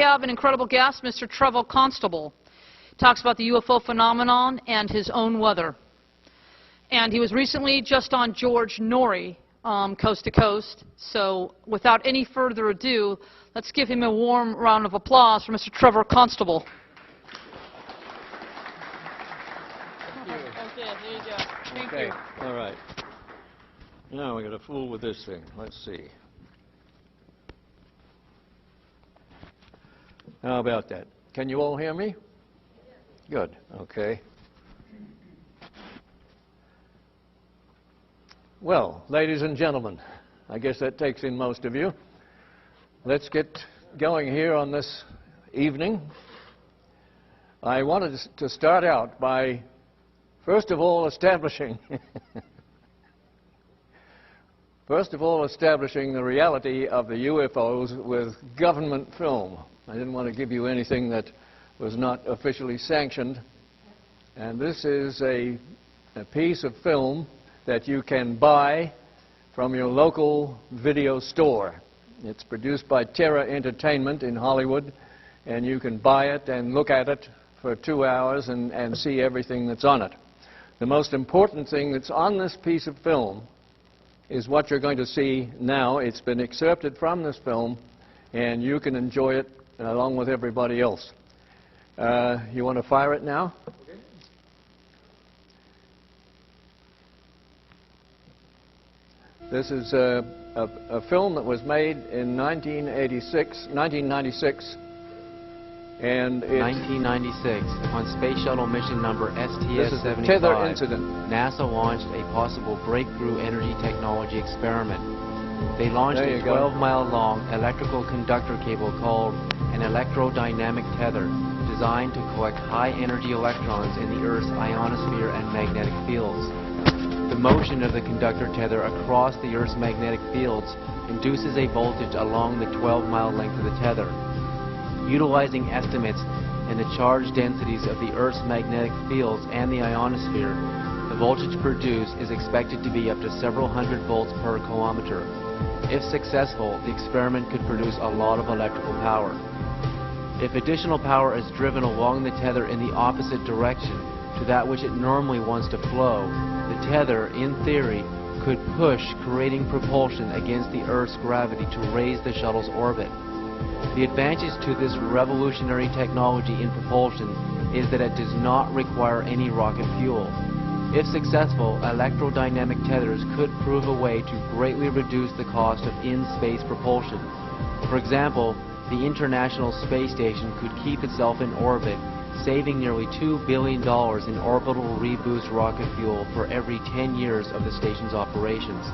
have an incredible guest, Mr. Trevor Constable. He talks about the UFO phenomenon and his own weather. And he was recently just on George Norrie, Coast to Coast. So without any further ado, let's give him a warm round of applause for Mr. Trevor Constable. Thank you. Okay, there you go. Thank Okay. you. All right. Now we're going to fool with this thing. Let's see. How about that? Can you all hear me? Good. Okay. Well, ladies and gentlemen, I guess that takes in most of you. Let's get going here on this evening. I wanted to start out by, first of all, establishing the reality of the UFOs with government film. I didn't want to give you anything that was not officially sanctioned. And this is a piece of film that you can buy from your local video store. It's produced by Tether Entertainment in Hollywood, and you can buy it and look at it for 2 hours and see everything that's on it. The most important thing that's on this piece of film is what you're going to see now. It's been excerpted from this film, and you can enjoy it along with everybody else. You want to fire it now? Okay. This is a film that was made in 1996, and it's 1996, on Space Shuttle mission number STS-75, this is the Tether incident. NASA launched a possible breakthrough energy technology experiment. They launched a 12-mile-long electrical conductor cable called an electrodynamic tether, designed to collect high-energy electrons in the Earth's ionosphere and magnetic fields. The motion of the conductor tether across the Earth's magnetic fields induces a voltage along the 12-mile length of the tether. Utilizing estimates in the charge densities of the Earth's magnetic fields and the ionosphere, the voltage produced is expected to be up to several hundred volts per kilometer. If successful, the experiment could produce a lot of electrical power. If additional power is driven along the tether in the opposite direction to that which it normally wants to flow, the tether, in theory, could push, creating propulsion against the Earth's gravity to raise the shuttle's orbit. The advantage to this revolutionary technology in propulsion is that it does not require any rocket fuel. If successful, electrodynamic tethers could prove a way to greatly reduce the cost of in-space propulsion. For example, the International Space Station could keep itself in orbit, saving nearly $2 billion in orbital reboost rocket fuel for every 10 years of the station's operations.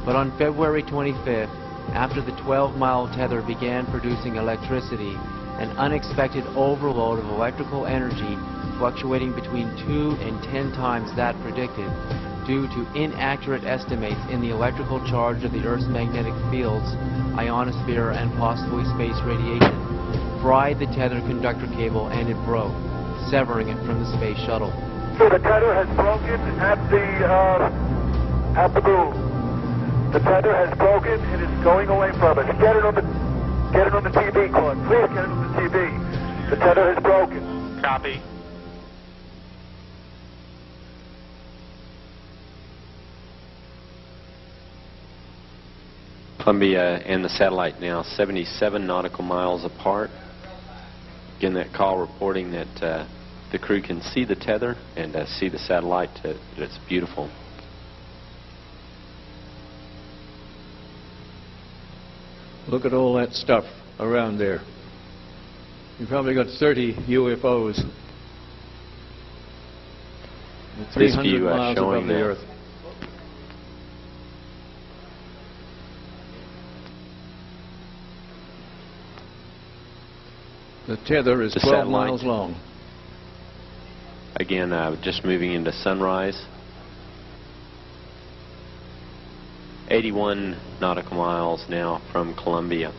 But on February 25th, after the 12-mile tether began producing electricity, an unexpected overload of electrical energy fluctuating between 2 and 10 times that predicted, due to inaccurate estimates in the electrical charge of the Earth's magnetic fields, ionosphere, and possibly space radiation, fried the tether conductor cable and it broke, severing it from the space shuttle. So the tether has broken at the boom. The tether has broken and is going away from us. Get it on the TV, Claude. Please get it on the TV. The tether has broken. Copy. Columbia and the satellite now 77 nautical miles apart. Again, that call reporting that the crew can see the tether and see the satellite. It's beautiful. Look at all that stuff around there. You've probably got 30 UFOs. 300 miles above the Earth. The tether is 12 miles long. Again, just moving into sunrise. 81 nautical miles now from Columbia.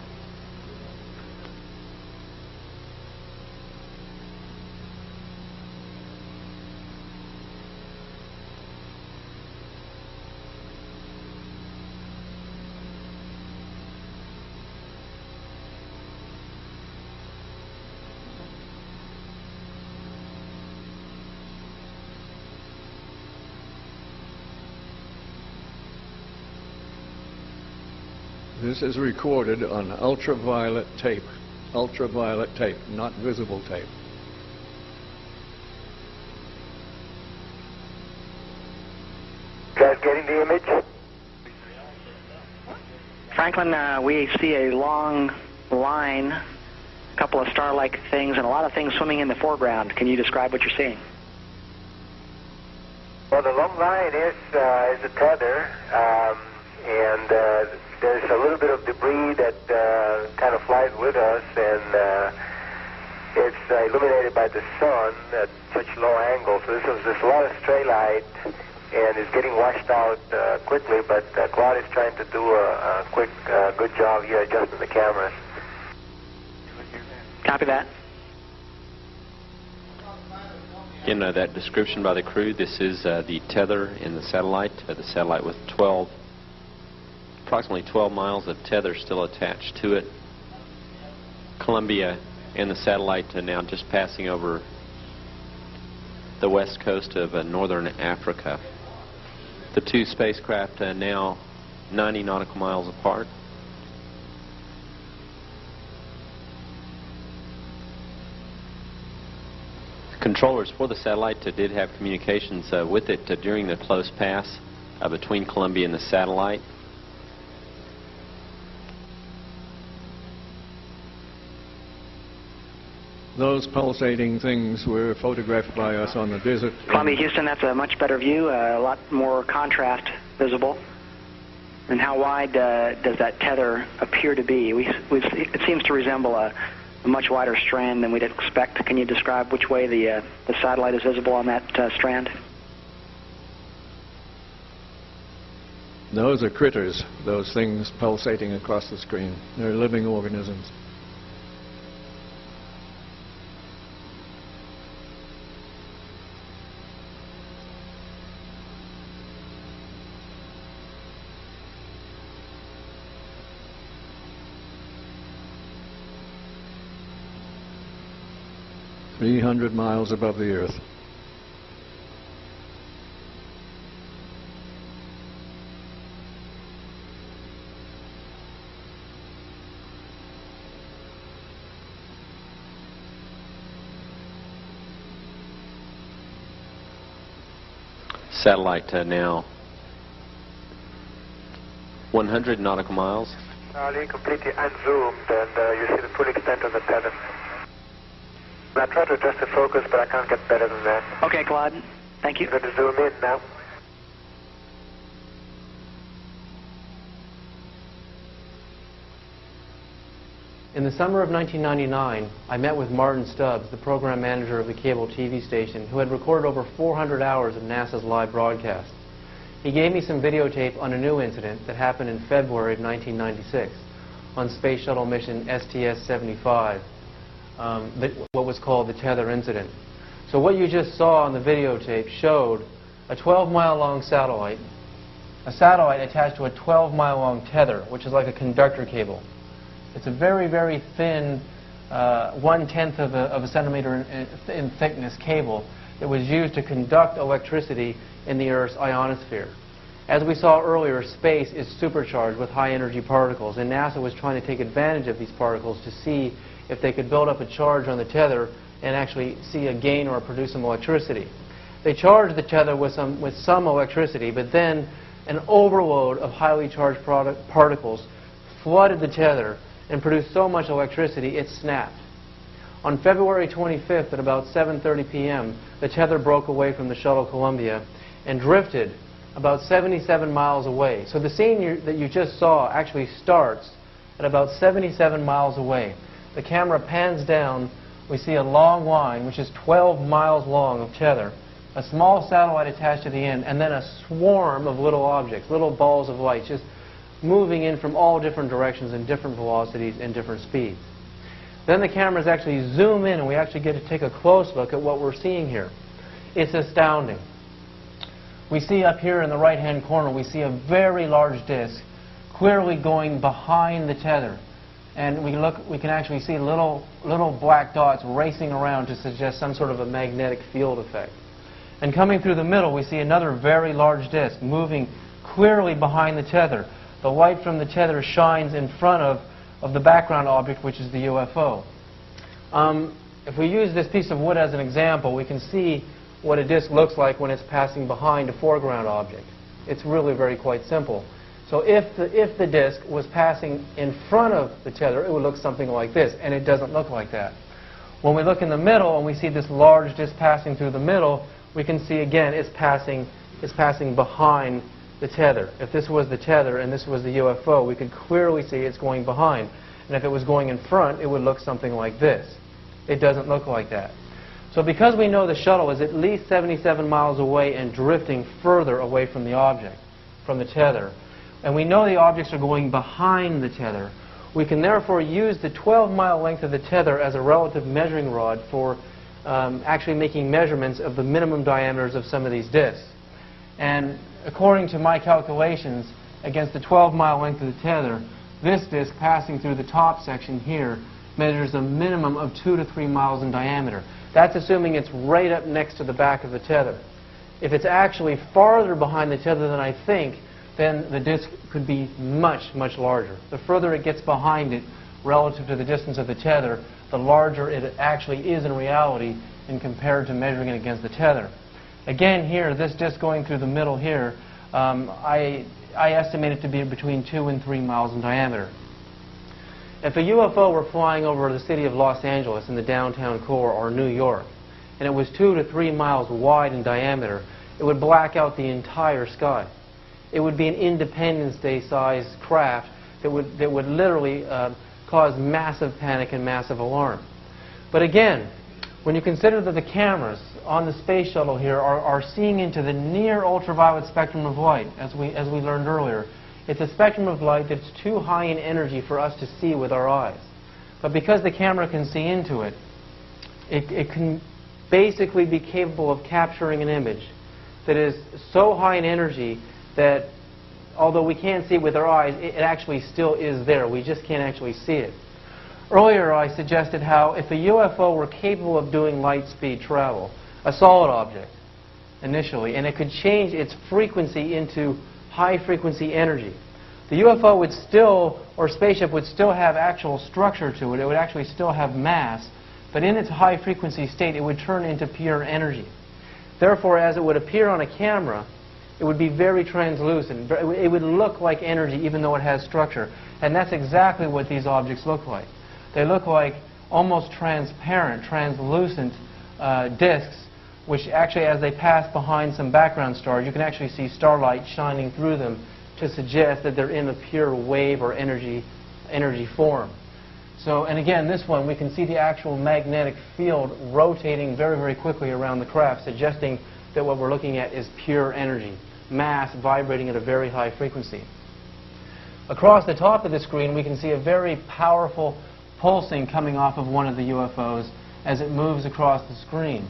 This is recorded on ultraviolet tape, not visible tape. Guys getting the image? Franklin, we see a long line, a couple of star-like things, and a lot of things swimming in the foreground. Can you describe what you're seeing? Well, the long line is a tether, and there's a little bit of debris that kind of flies with us, and it's illuminated by the sun at such low angles. So there's a lot of stray light, and it's getting washed out quickly, but Claude is trying to do a quick, good job here adjusting the cameras. Copy that. Again, that description by the crew, this is the tether in the satellite with approximately 12 miles of tether still attached to it. Columbia and the satellite are now just passing over the west coast of northern Africa. The two spacecraft are now 90 nautical miles apart. Controllers for the satellite did have communications with it during the close pass between Columbia and the satellite. Those pulsating things were photographed by us on the desert. Columbia, Houston, that's a much better view, a lot more contrast visible. And how wide does that tether appear to be? It seems to resemble a much wider strand than we'd expect. Can you describe which way the satellite is visible on that strand? Those are critters, those things pulsating across the screen. They're living organisms. .300 miles above the Earth. Satellite now 100 nautical miles. Charlie, completely unzoomed, and you see the full extent of the tether. I tried to adjust the focus, but I can't get better than that. Okay, Claude. Thank you. I'm going to zoom in now. In the summer of 1999, I met with Martin Stubbs, the program manager of the cable TV station, who had recorded over 400 hours of NASA's live broadcast. He gave me some videotape on a new incident that happened in February of 1996 on Space Shuttle mission STS-75. What was called the Tether incident. So what you just saw on the videotape showed a 12-mile-long satellite, a satellite attached to a 12-mile-long tether, which is like a conductor cable. It's a very, very thin, 1/10 of a centimeter in thickness cable that was used to conduct electricity in the Earth's ionosphere. As we saw earlier, space is supercharged with high-energy particles, and NASA was trying to take advantage of these particles to see if they could build up a charge on the tether and actually see a gain or produce some electricity. They charged the tether with some electricity, but then an overload of highly charged particles flooded the tether and produced so much electricity it snapped. On February 25th at about 7:30 p.m., the tether broke away from the shuttle Columbia and drifted about 77 miles away. So the scene that you just saw actually starts at about 77 miles away. The camera pans down. We see a long line, which is 12 miles long of tether, a small satellite attached to the end, and then a swarm of little objects, little balls of light, just moving in from all different directions and different velocities and different speeds. Then the cameras actually zoom in, and we actually get to take a close look at what we're seeing here. It's astounding. We see up here in the right-hand corner, we see a very large disk clearly going behind the tether. And we can actually see little black dots racing around to suggest some sort of a magnetic field effect. And coming through the middle, we see another very large disk moving clearly behind the tether. the light from the tether shines in front of the background object, which is the UFO. If we use this piece of wood as an example, we can see what a disk looks like when it's passing behind a foreground object. It's really very quite simple. So if the disk was passing in front of the tether, it would look something like this, and it doesn't look like that. When we look in the middle and we see this large disk passing through the middle, we can see again it's passing behind the tether. If this was the tether and this was the UFO, we could clearly see it's going behind. And if it was going in front, it would look something like this. It doesn't look like that. So because we know the shuttle is at least 77 miles away and drifting further away from the object, from the tether, and we know the objects are going behind the tether, we can therefore use the 12-mile length of the tether as a relative measuring rod for actually making measurements of the minimum diameters of some of these disks. And according to my calculations, against the 12-mile length of the tether, this disk passing through the top section here measures a minimum of 2 to 3 miles in diameter. That's assuming it's right up next to the back of the tether. If it's actually farther behind the tether than I think, then the disk could be much, much larger. The further it gets behind it relative to the distance of the tether, the larger it actually is in reality and compared to measuring it against the tether. Again here, this disk going through the middle here, I estimate it to be between 2 and 3 miles in diameter. If a UFO were flying over the city of Los Angeles in the downtown core or New York, and it was 2 to 3 miles wide in diameter, it would black out the entire sky. It would be an Independence Day-sized craft that would literally cause massive panic and massive alarm. But again, when you consider that the cameras on the space shuttle here are seeing into the near ultraviolet spectrum of light, as we learned earlier, it's a spectrum of light that's too high in energy for us to see with our eyes. But because the camera can see into it, it can basically be capable of capturing an image that is so high in energy that although we can't see it with our eyes, it actually still is there. We just can't actually see it. Earlier I suggested how if a UFO were capable of doing light speed travel, a solid object initially, and it could change its frequency into high frequency energy, the UFO would still, or spaceship would still have actual structure to it. It would actually still have mass, but in its high frequency state it would turn into pure energy. Therefore, as it would appear on a camera, it would be very translucent. It would look like energy even though it has structure. And that's exactly what these objects look like. They look like almost transparent, translucent disks, which actually, as they pass behind some background stars, you can actually see starlight shining through them to suggest that they're in a pure wave or energy form. So, and again, this one, we can see the actual magnetic field rotating very, very quickly around the craft, suggesting that what we're looking at is pure energy, mass vibrating at a very high frequency. Across the top of the screen, we can see a very powerful pulsing coming off of one of the UFOs as it moves across the screen.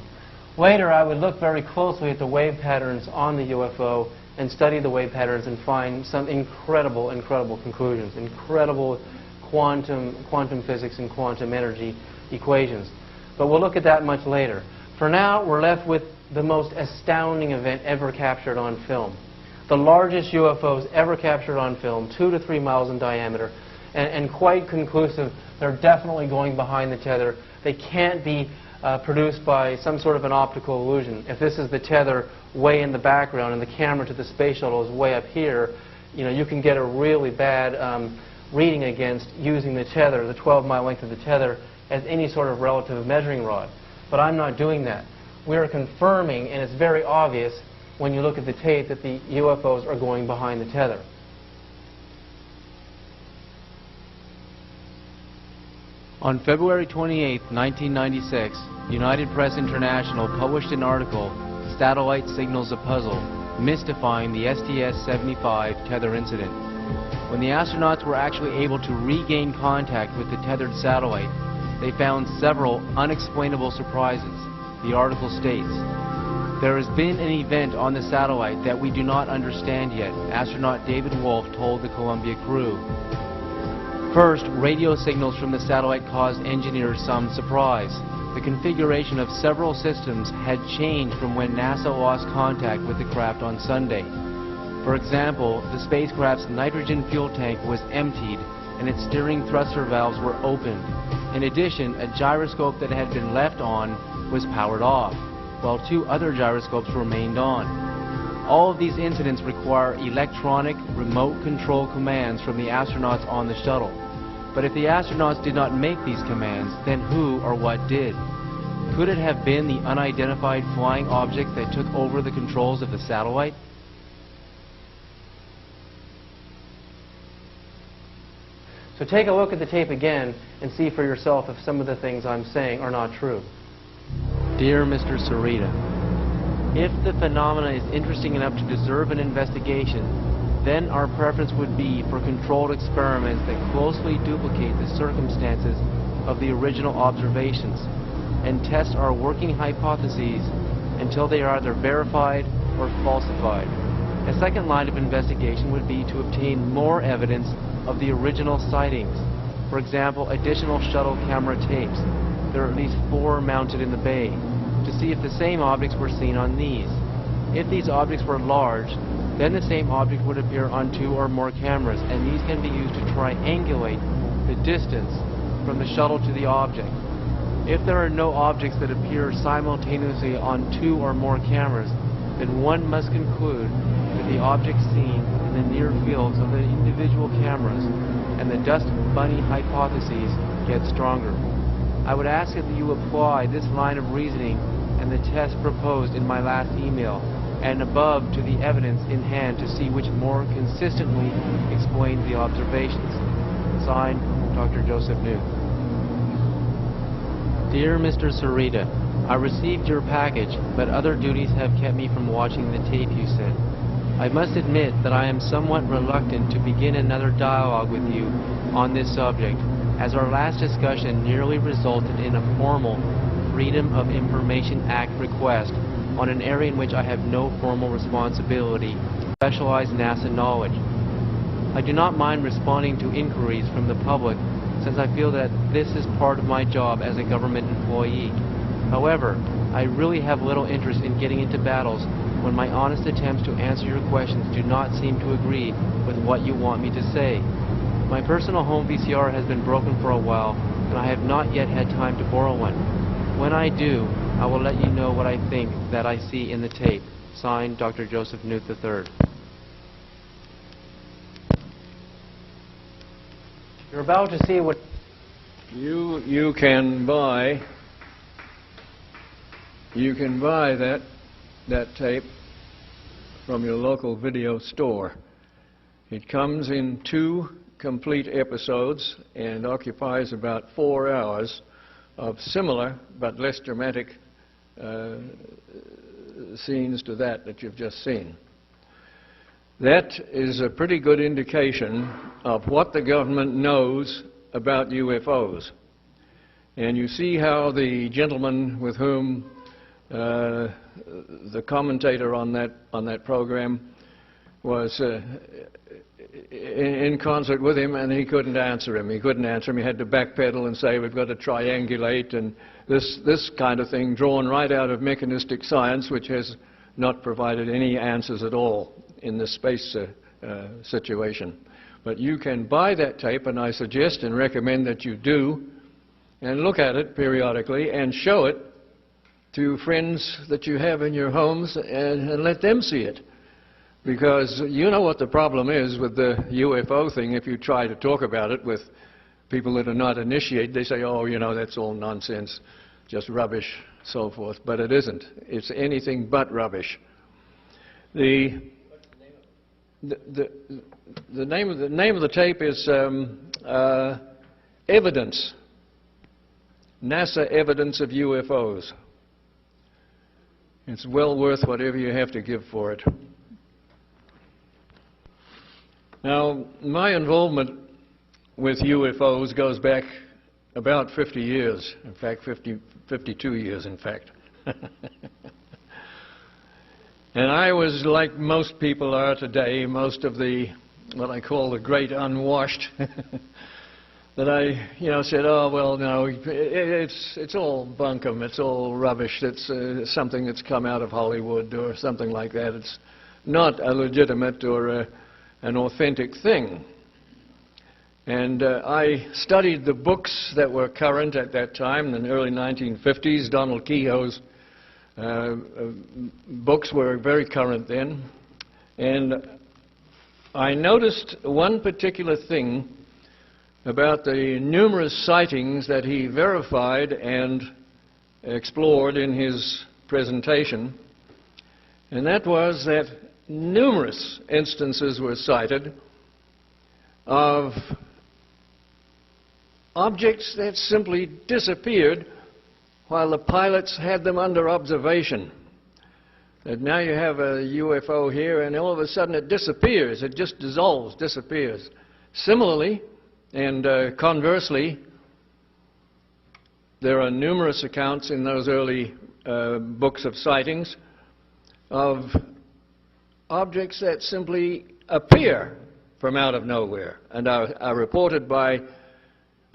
Later, I would look very closely at the wave patterns on the UFO and study the wave patterns and find some incredible, incredible conclusions, incredible quantum physics and quantum energy equations. But we'll look at that much later. For now, we're left with the most astounding event ever captured on film. The largest UFOs ever captured on film, 2 to 3 miles in diameter, and quite conclusive. They're definitely going behind the tether. They can't be produced by some sort of an optical illusion. If this is the tether way in the background and the camera to the space shuttle is way up here, you can get a really bad reading against using the tether, the 12-mile length of the tether, as any sort of relative measuring rod. But I'm not doing that. We are confirming, and it's very obvious when you look at the tape, that the UFOs are going behind the tether. On February 28, 1996, United Press International published an article, Satellite Signals a Puzzle, mystifying the STS-75 tether incident. When the astronauts were actually able to regain contact with the tethered satellite, they found several unexplainable surprises. The article states, "There has been an event on the satellite that we do not understand yet," astronaut David Wolf told the Columbia crew. First, radio signals from the satellite caused engineers some surprise. The configuration of several systems had changed from when NASA lost contact with the craft on Sunday. For example, the spacecraft's nitrogen fuel tank was emptied and its steering thruster valves were opened. In addition, a gyroscope that had been left on was powered off, while 2 other gyroscopes remained on. All of these incidents require electronic, remote control commands from the astronauts on the shuttle. But if the astronauts did not make these commands, then who or what did? Could it have been the unidentified flying object that took over the controls of the satellite? So take a look at the tape again and see for yourself if some of the things I'm saying are not true. Dear Mr. Sarita, if the phenomena is interesting enough to deserve an investigation, then our preference would be for controlled experiments that closely duplicate the circumstances of the original observations and test our working hypotheses until they are either verified or falsified. A second line of investigation would be to obtain more evidence of the original sightings. For example, additional shuttle camera tapes. There are at least 4 mounted in the bay, to see if the same objects were seen on these. If these objects were large, then the same object would appear on 2 or more cameras, and these can be used to triangulate the distance from the shuttle to the object. If there are no objects that appear simultaneously on 2 or more cameras, then one must conclude that the objects seen in the near fields of the individual cameras and the dust bunny hypotheses get stronger. I would ask that you apply this line of reasoning and the test proposed in my last email and above to the evidence in hand to see which more consistently explains the observations. Signed, Dr. Joseph Newt. Dear Mr. Sarita, I received your package, but other duties have kept me from watching the tape you sent. I must admit that I am somewhat reluctant to begin another dialogue with you on this subject, as our last discussion nearly resulted in a formal Freedom of Information Act request on an area in which I have no formal responsibility, specialized NASA knowledge. I do not mind responding to inquiries from the public, since I feel that this is part of my job as a government employee. However, I really have little interest in getting into battles when my honest attempts to answer your questions do not seem to agree with what you want me to say. My personal home VCR has been broken for a while, and I have not yet had time to borrow one. When I do, I will let you know what I think that I see in the tape. Signed, Dr. Joseph Newt III. You're about to see what... You can buy that tape from your local video store. It comes in 2 complete episodes and occupies about 4 hours of similar but less dramatic scenes to that you've just seen. That is a pretty good indication of what the government knows about UFOs. And you see how the gentleman with whom the commentator on that program was in concert with him, and he couldn't answer him. He had to backpedal and say, we've got to triangulate, and this kind of thing drawn right out of mechanistic science, which has not provided any answers at all in the space situation. But you can buy that tape, and I suggest and recommend that you do, and look at it periodically and show it to friends that you have in your homes and let them see it. Because you know what the problem is with the UFO thing. If you try to talk about it with people that are not initiated, they say, oh, you know, that's all nonsense, just rubbish, so forth. But it isn't. It's anything but rubbish. The name of the tape is Evidence. NASA Evidence of UFOs. It's well worth whatever you have to give for it. Now, my involvement with UFOs goes back about 50 years. In fact, 52 years, in fact. And I was like most people are today, most of the, what I call the great unwashed, that I, said, oh, well, no, it's all bunkum, it's all rubbish, it's something that's come out of Hollywood or something like that. It's not a legitimate or an authentic thing. And I studied the books that were current at that time, in the early 1950s. Donald Kehoe's books were very current then. And I noticed one particular thing about the numerous sightings that he verified and explored in his presentation, and that was that numerous instances were cited of objects that simply disappeared while the pilots had them under observation. That now you have a UFO here and all of a sudden it disappears, it just dissolves, disappears. Similarly, and conversely, there are numerous accounts in those early books of sightings of objects that simply appear from out of nowhere and are reported by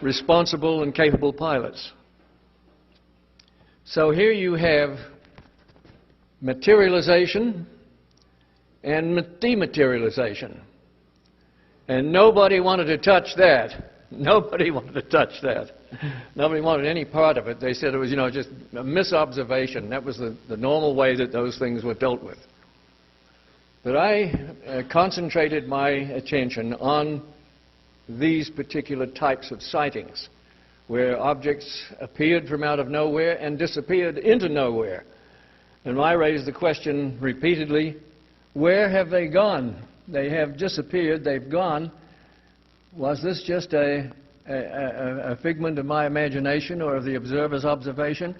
responsible and capable pilots. So here you have materialization and dematerialization. And nobody wanted to touch that. Nobody wanted to touch that. Nobody wanted any part of it. They said it was, just a misobservation. That was the normal way that those things were dealt with. But I concentrated my attention on these particular types of sightings, where objects appeared from out of nowhere and disappeared into nowhere. And I raised the question repeatedly, where have they gone? They have disappeared, they've gone. Was this just a figment of my imagination or of the observer's observation?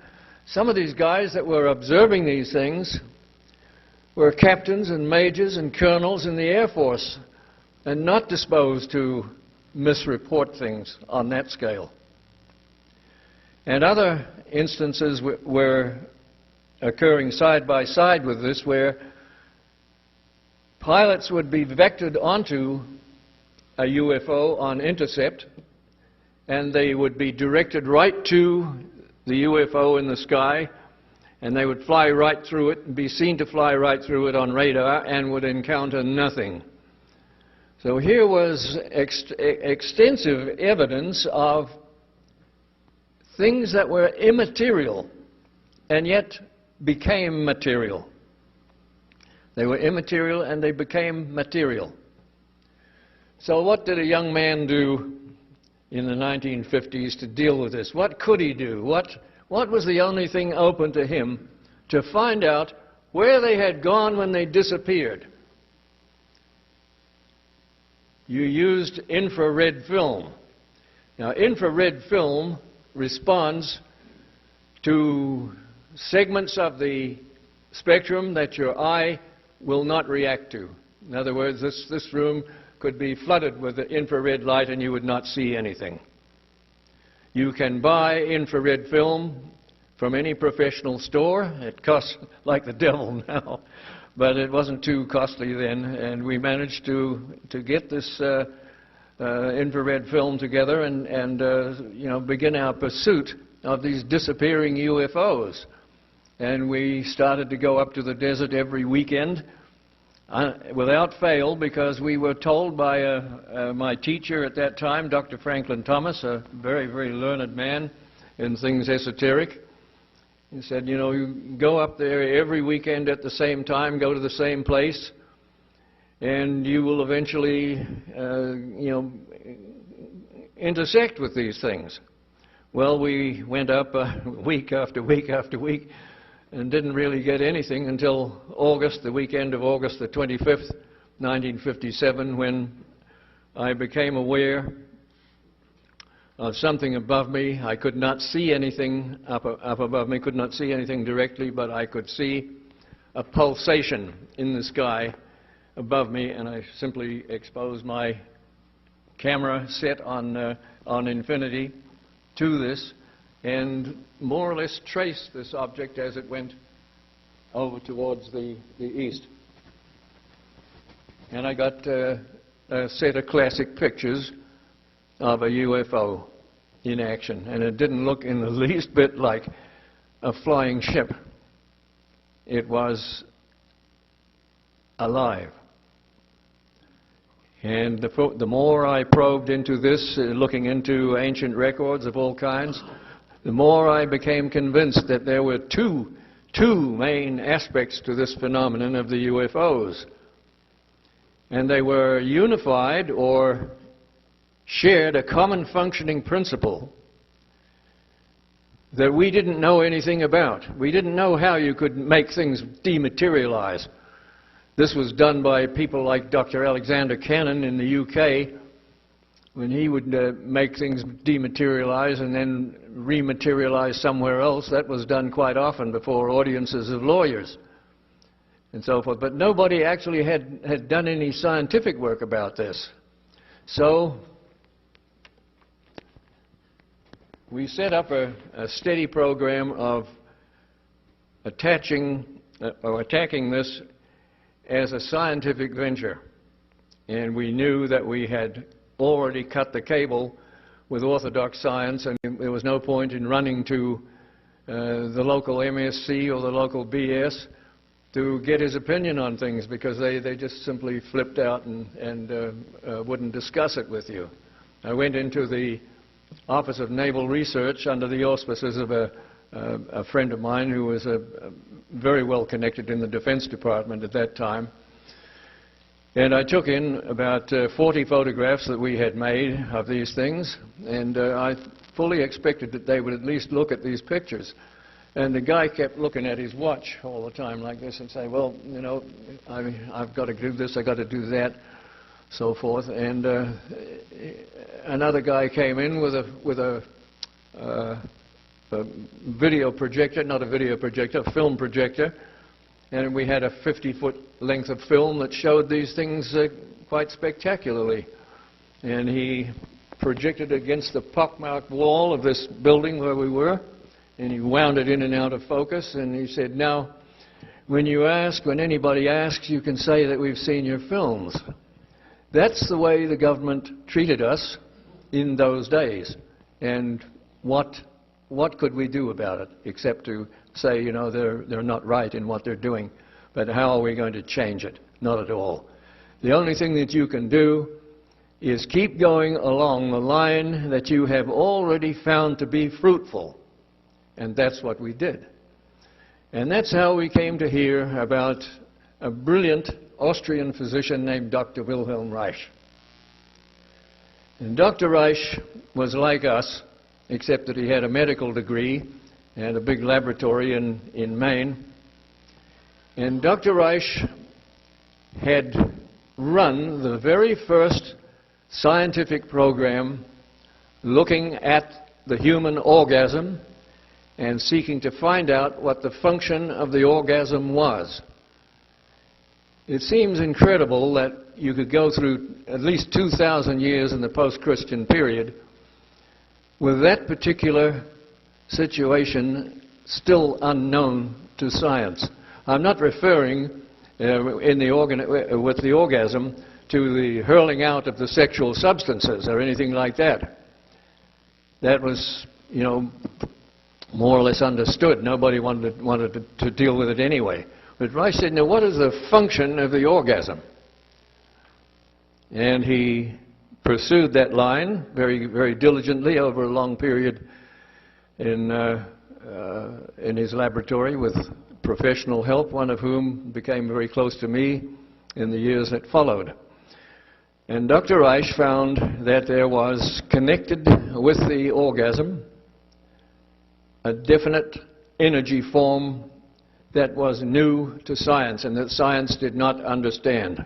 Some of these guys that were observing these things were captains and majors and colonels in the Air Force and not disposed to misreport things on that scale. And other instances were occurring side by side with this, where pilots would be vectored onto a UFO on intercept, and they would be directed right to the UFO in the sky, and they would fly right through it and be seen to fly right through it on radar and would encounter nothing. So here was extensive evidence of things that were immaterial and yet became material. They were immaterial and they became material. So what did a young man do in the 1950s to deal with this? What could he do? What was the only thing open to him to find out where they had gone when they disappeared? You used infrared film. Now, infrared film responds to segments of the spectrum that your eye will not react to. In other words, this room could be flooded with the infrared light and you would not see anything. You can buy infrared film from any professional store. It costs like the devil now, but it wasn't too costly then, and we managed to get this infrared film together and begin our pursuit of these disappearing UFOs. And we started to go up to the desert every weekend without fail, because we were told by my teacher at that time, Dr. Franklin Thomas, a very, very learned man in things esoteric. He said, you go up there every weekend at the same time, go to the same place, and you will eventually, intersect with these things. Well, we went up week after week after week and didn't really get anything until August, the weekend of August the 25th, 1957, when I became aware of something above me. I could not see anything up above me, could not see anything directly, but I could see a pulsation in the sky above me, and I simply exposed my camera set on infinity to this, and more or less traced this object as it went over towards the east. And I got a set of classic pictures of a UFO in action, and it didn't look in the least bit like a flying ship. It was alive. And the more I probed into this, looking into ancient records of all kinds, the more I became convinced that there were two main aspects to this phenomenon of the UFOs. And they were unified or shared a common functioning principle that we didn't know anything about. We didn't know how you could make things dematerialize. This was done by people like Dr. Alexander Cannon in the UK, when he would make things dematerialize and then rematerialize somewhere else. That was done quite often before audiences of lawyers and so forth. But nobody actually had done any scientific work about this. So we set up a steady program of attacking this as a scientific venture. And we knew that we had already cut the cable with orthodox science, and there was no point in running to the local MSc or the local BS to get his opinion on things, because they just simply flipped out and wouldn't discuss it with you. I went into the Office of Naval Research under the auspices of a friend of mine who was very well connected in the Defense Department at that time. And I took in about 40 photographs that we had made of these things, and I fully expected that they would at least look at these pictures. And the guy kept looking at his watch all the time like this and saying, well, you know, I've got to do this, I've got to do that, so forth. And another guy came in with a video projector, not a video projector, a film projector, and we had a 50-foot length of film that showed these things quite spectacularly. And he projected against the pockmarked wall of this building where we were, and he wound it in and out of focus, and he said, now, when anybody asks, you can say that we've seen your films. That's the way the government treated us in those days. And what could we do about it except to say, you know, they're not right in what they're doing, but how are we going to change it? Not at all. The only thing that you can do is keep going along the line that you have already found to be fruitful. And that's what we did. And that's how we came to hear about a brilliant Austrian physician named Dr. Wilhelm Reich. And Dr. Reich was like us, except that he had a medical degree and a big laboratory in Maine. And Dr. Reich had run the very first scientific program looking at the human orgasm and seeking to find out what the function of the orgasm was. It seems incredible that you could go through at least 2,000 years in the post-Christian period with that particular situation still unknown to science. I'm not referring with the orgasm to the hurling out of the sexual substances or anything like that. That was, you know, more or less understood. Nobody wanted to deal with it anyway. But Reich said, now what is the function of the orgasm? And he pursued that line very, very diligently over a long period in his laboratory with professional help, one of whom became very close to me in the years that followed. And Dr. Reich found that there was connected with the orgasm a definite energy form that was new to science and that science did not understand.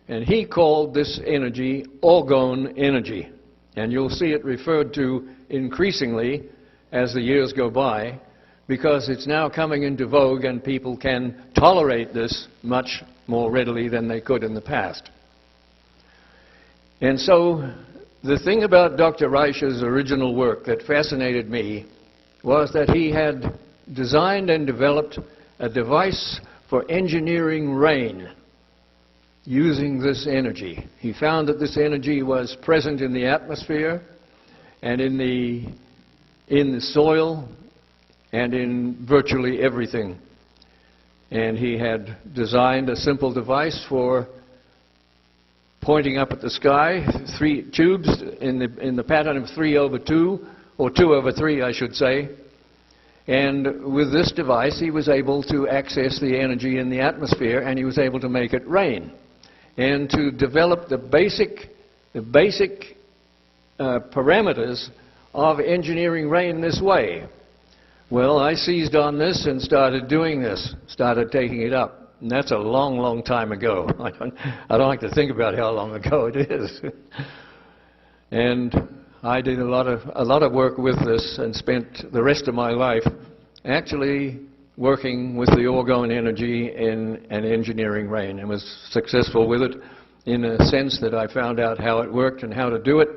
And he called this energy orgone energy. And you'll see it referred to increasingly as the years go by, because it's now coming into vogue and people can tolerate this much more readily than they could in the past. And so the thing about Dr. Reich's original work that fascinated me was that he had designed and developed a device for engineering rain using this energy. He found that this energy was present in the atmosphere and in the soil and in virtually everything. And he had designed a simple device for pointing up at the sky, 3 tubes in the pattern of 3/2, or 2/3, I should say. And with this device, he was able to access the energy in the atmosphere, and he was able to make it rain. And to develop the basic parameters of engineering rain this way. Well, I seized on this and started doing this, started taking it up. And that's a long, long time ago. I don't like to think about how long ago it is. And I did a lot of work with this and spent the rest of my life actually working with the orgone energy in an engineering rain, and was successful with it in a sense that I found out how it worked and how to do it.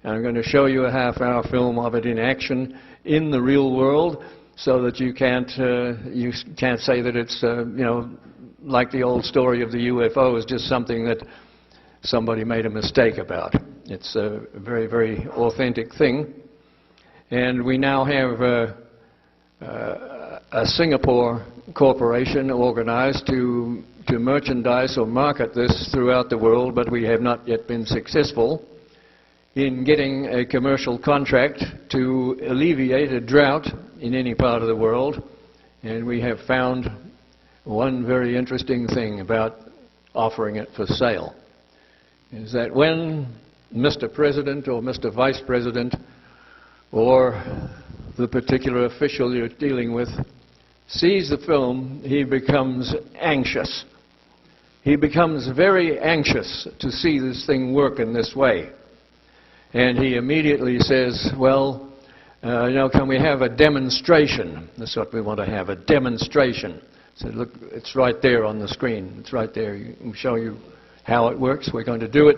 And I'm going to show you a half-hour film of it in action in the real world, so that you can't say that it's like the old story of the UFO is just something that somebody made a mistake about. It's a very, very authentic thing. And we now have a Singapore corporation organized to merchandise or market this throughout the world, but we have not yet been successful in getting a commercial contract to alleviate a drought in any part of the world. And we have found one very interesting thing about offering it for sale, is that when Mr. President or Mr. Vice President or the particular official you're dealing with sees the film, he becomes anxious. He becomes very anxious to see this thing work in this way. And he immediately says, well, can we have a demonstration? That's what we want to have, a demonstration. I said, look, it's right there on the screen. It's right there. We can show you how it works. We're going to do it.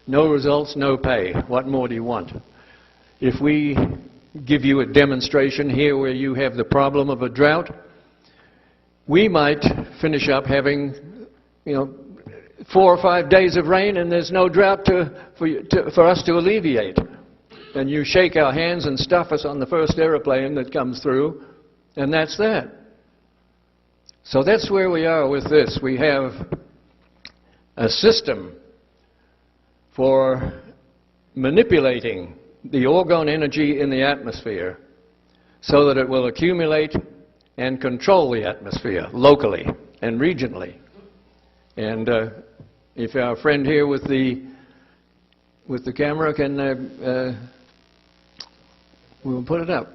No results, no pay. What more do you want? If we give you a demonstration here where you have the problem of a drought, we might finish up having, 4 or 5 days of rain, and there's no drought for us to alleviate. And you shake our hands and stuff us on the first aeroplane that comes through, and that's that. So that's where we are with this. We have a system for manipulating the orgone energy in the atmosphere so that it will accumulate and control the atmosphere locally and regionally. And if our friend here with the camera can, we'll put it up.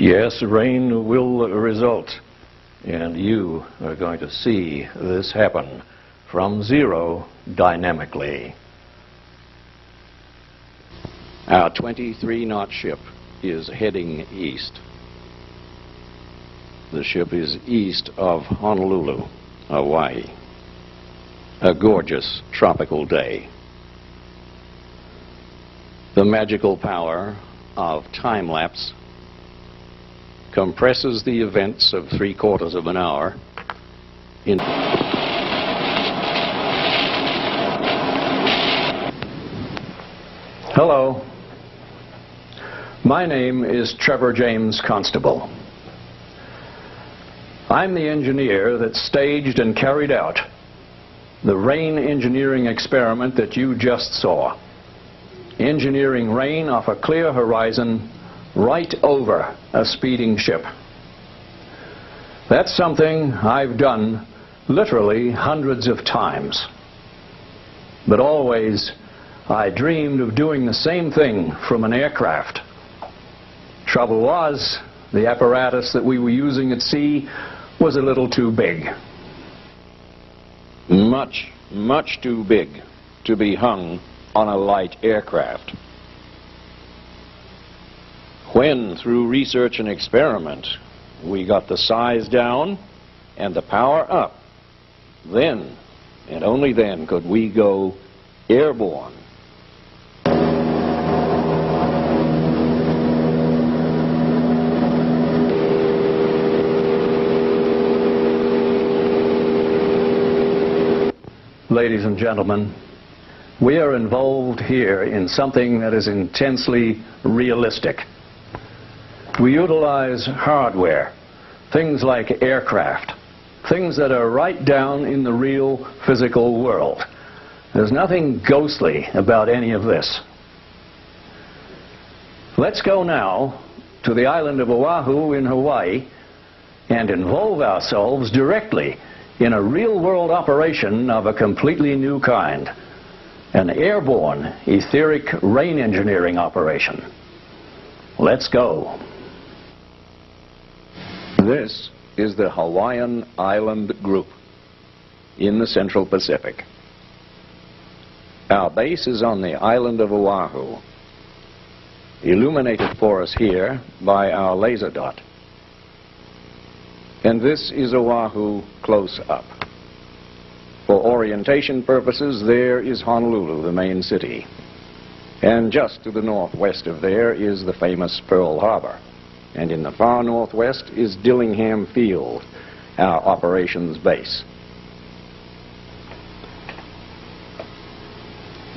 Yes, rain will result, and you are going to see this happen from zero dynamically. Our 23-knot ship is heading east. The ship is east of Honolulu, Hawaii. A gorgeous tropical day. The magical power of time-lapse compresses the events of 3/4 of an hour in... Hello. My name is Trevor James Constable. I'm the engineer that staged and carried out the rain engineering experiment that you just saw. engineering rain off a clear horizon right over a speeding ship. That's something I've done literally hundreds of times. But always I dreamed of doing the same thing from an aircraft. Trouble was, the apparatus that we were using at sea was a little too big. Much, much too big to be hung on a light aircraft. When, through research and experiment, we got the size down and the power up, then, and only then, could we go airborne. Ladies and gentlemen, we are involved here in something that is intensely realistic. We utilize hardware, things like aircraft, things that are right down in the real physical world. There's nothing ghostly about any of this. Let's go now to the island of Oahu in Hawaii and involve ourselves directly in a real-world operation of a completely new kind, an airborne etheric rain engineering operation. Let's go. This is the Hawaiian Island Group in the Central Pacific. Our base is on the island of Oahu, illuminated for us here by our laser dot. And this is Oahu close up. For orientation purposes, there is Honolulu, the main city. And just to the northwest of there is the famous Pearl Harbor. And in the far northwest is Dillingham Field, our operations base.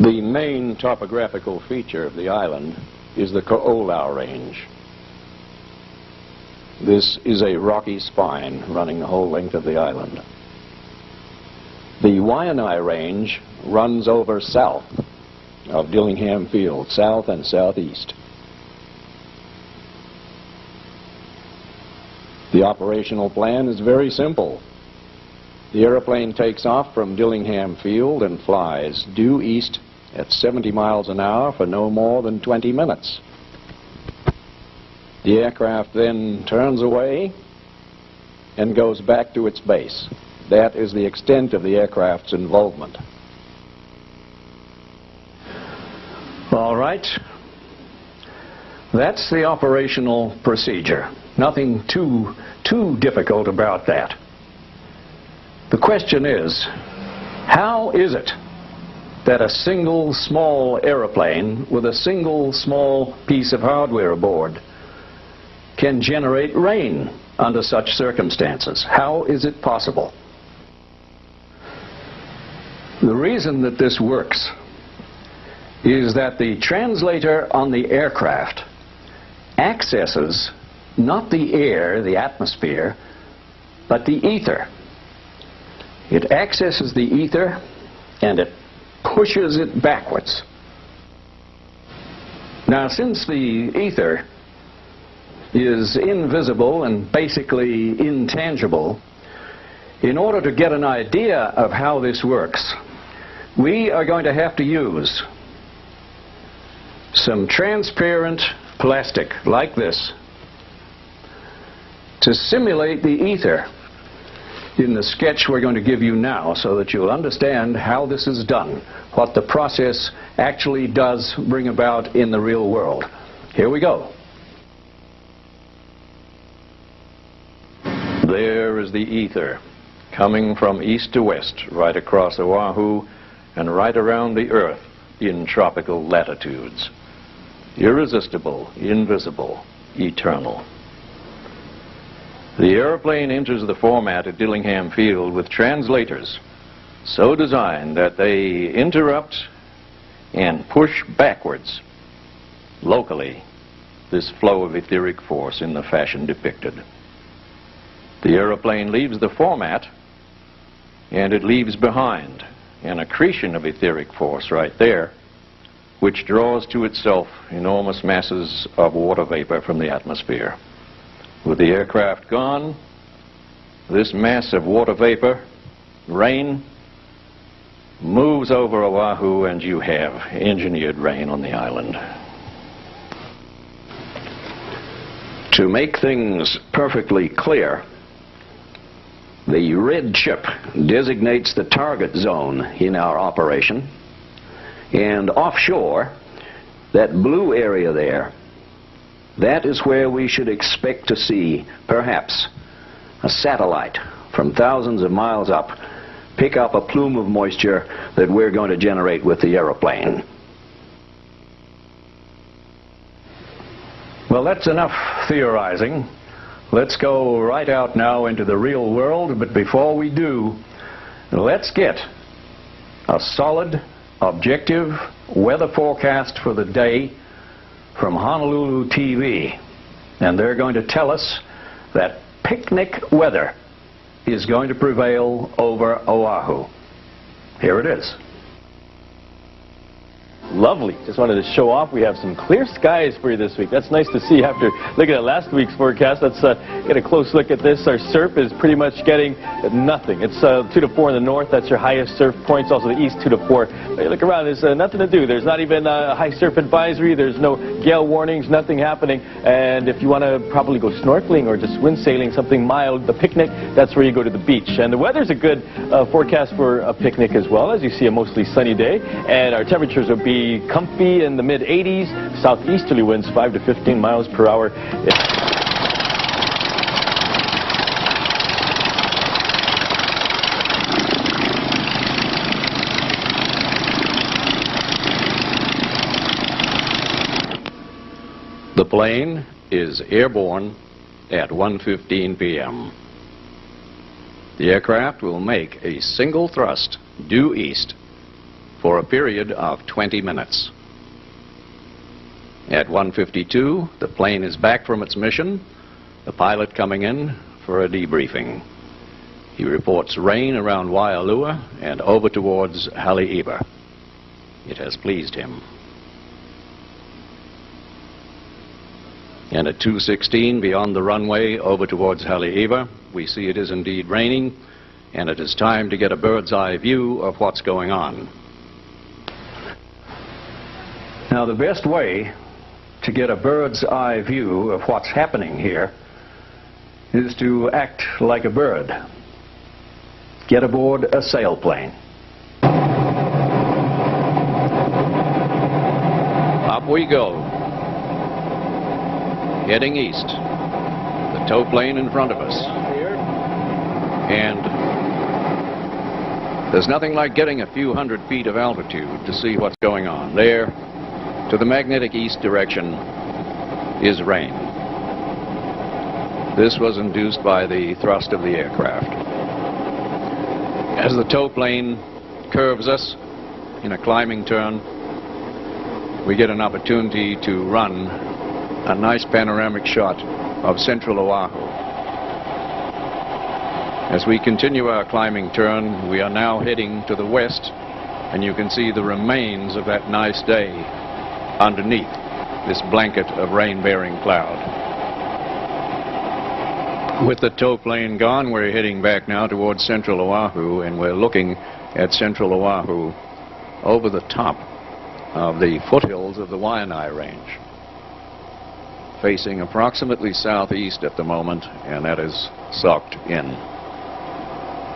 The main topographical feature of the island is the Ko'olau Range. This is a rocky spine running the whole length of the island. The Waianae Range runs over south of Dillingham Field, south and southeast. The operational plan is very simple. The airplane takes off from Dillingham Field and flies due east at 70 miles an hour for no more than 20 minutes. The aircraft then turns away and goes back to its base. That is the extent of the aircraft's involvement. All right. That's the operational procedure. Nothing too difficult about that. The question is, how is it that a single small airplane with a single small piece of hardware aboard can generate rain under such circumstances? How is it possible? The reason that this works is that the translator on the aircraft accesses not the air, the atmosphere, but the ether. It accesses the ether and it pushes it backwards. Now, since the ether is invisible and basically intangible, in order to get an idea of how this works, we are going to have to use some transparent plastic like this to simulate the ether in the sketch we're going to give you now, so that you'll understand how this is done, what the process actually does bring about in the real world. Here we go. There is the ether coming from east to west, right across Oahu and right around the Earth in tropical latitudes. Irresistible, invisible, eternal. The airplane enters the format at Dillingham Field with translators so designed that they interrupt and push backwards locally this flow of etheric force in the fashion depicted. The airplane leaves the format and it leaves behind an accretion of etheric force right there, which draws to itself enormous masses of water vapor from the atmosphere. With the aircraft gone, this mass of water vapor, rain, moves over Oahu, and you have engineered rain on the island. To make things perfectly clear, the red chip designates the target zone in our operation, and offshore, that blue area there, that is where we should expect to see, perhaps, a satellite from thousands of miles up pick up a plume of moisture that we're going to generate with the aeroplane. Well, that's enough theorizing. Let's go right out now into the real world, but before we do, let's get a solid, objective weather forecast for the day from Honolulu TV. And they're going to tell us that picnic weather is going to prevail over Oahu. Here it is. Lovely. Just wanted to show off. We have some clear skies for you this week. That's nice to see after looking at last week's forecast. Let's get a close look at this. Our surf is pretty much getting nothing. It's 2 to 4 in the north. That's your highest surf points. Also the east 2 to 4. But you look around, there's nothing to do. There's not even a high surf advisory. There's no gale warnings, nothing happening. And if you want to probably go snorkeling or just wind sailing, something mild, the picnic, that's where you go to the beach. And the weather's a good forecast for a picnic as well. As you see, a mostly sunny day. And our temperatures will be comfy in the mid-80s, southeasterly winds 5 to 15 miles per hour. The plane is airborne at 1:15 p.m. The aircraft will make a single thrust due east for a period of 20 minutes. At 1:52, the plane is back from its mission, the pilot coming in for a debriefing. He reports rain around Waialua and over towards Haleiwa. It has pleased him. And at 2:16, beyond the runway over towards Haleiwa, we see it is indeed raining, and it is time to get a bird's eye view of what's going on. Now, the best way to get a bird's eye view of what's happening here is to act like a bird. Get aboard a sailplane. Up we go. Heading east. The tow plane in front of us. And there's nothing like getting a few hundred feet of altitude to see what's going on. There, to the magnetic east direction, is rain. This was induced by the thrust of the aircraft. As the tow plane curves us in a climbing turn, we get an opportunity to run a nice panoramic shot of central Oahu. As we continue our climbing turn, we are now heading to the west, and you can see the remains of that nice day underneath this blanket of rain-bearing cloud. With the tow plane gone, we're heading back now towards central Oahu, and we're looking at central Oahu over the top of the foothills of the Waianae Range, facing approximately southeast at the moment, and that is socked in.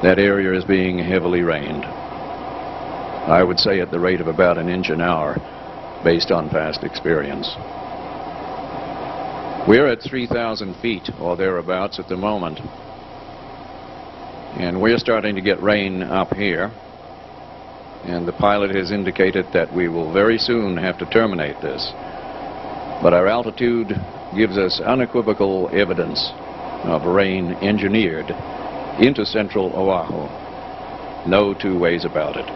That area is being heavily rained. I would say at the rate of about an inch an hour, based on past experience. We're at 3,000 feet or thereabouts at the moment, and we're starting to get rain up here, and the pilot has indicated that we will very soon have to terminate this. But our altitude gives us unequivocal evidence of rain engineered into central Oahu. No two ways about it.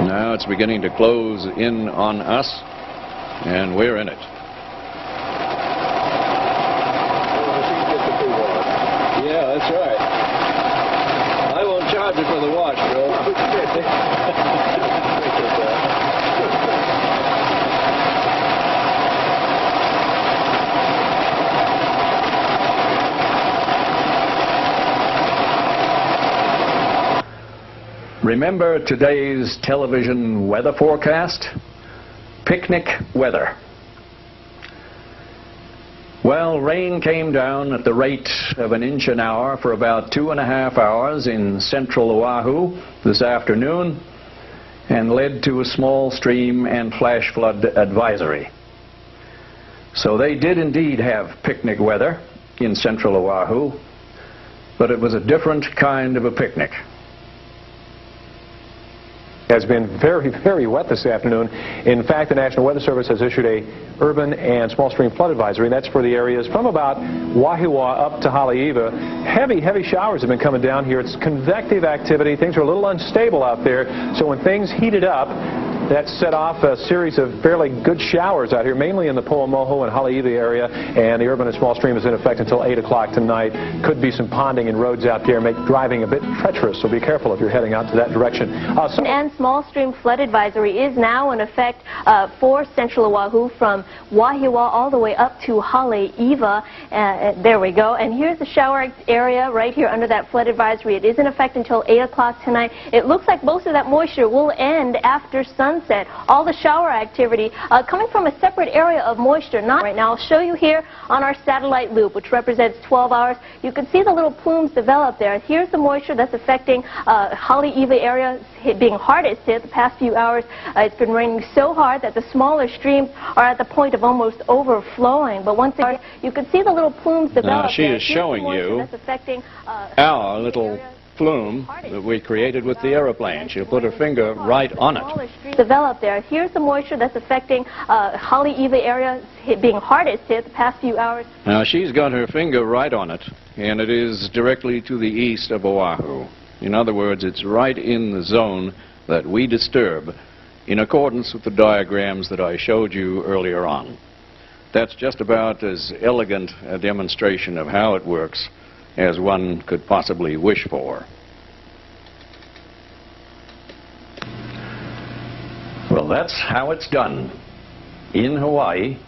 Now it's beginning to close in on us, and we're in it. Yeah, that's right. I won't charge you for the watch, Bill. Remember today's television weather forecast? Picnic weather. Well, rain came down at the rate of 1 inch an hour for about 2.5 hours in central Oahu this afternoon and led to a small stream and flash flood advisory. So they did indeed have picnic weather in central Oahu, but it was a different kind of a picnic. Has been very, very wet this afternoon. In fact, the National Weather Service has issued a urban and small stream flood advisory, and that's for the areas from about Wahiawa up to Haleiwa. Heavy showers have been coming down here. It's convective activity. Things are a little unstable out there, so when things heated up, that set off a series of fairly good showers out here, mainly in the Po'omoho and Haleiwa area, and the urban and small stream is in effect until 8 o'clock tonight. Could be some ponding in roads out there, make driving a bit treacherous, so be careful if you're heading out to that direction. And small stream flood advisory is now in effect for central Oahu from Wahiawa all the way up to Haleiwa. There we go. And here's the shower area right here under that flood advisory. It is in effect until 8 o'clock tonight. It looks like most of that moisture will end after sunset. All the shower activity coming from a separate area of moisture. Not right now. I'll show you here on our satellite loop, which represents 12 hours. You can see the little plumes develop there. Here's the moisture that's affecting Haleiwa area being hardest hit the past few hours. It's been raining so hard that the smaller streams are at the point of almost overflowing. But once again, you can see the little plumes develop. Now she is showing you our little plume that we created with the aeroplane. She'll put her finger right on it. Develop there. Here's the moisture that's affecting Haleiwa area being hardest hit the past few hours. Now she's got her finger right on it, and it is directly to the east of Oahu. In other words, it's right in the zone that we disturb in accordance with the diagrams that I showed you earlier on. That's just about as elegant a demonstration of how it works as one could possibly wish for. Well, that's how it's done in Hawaii,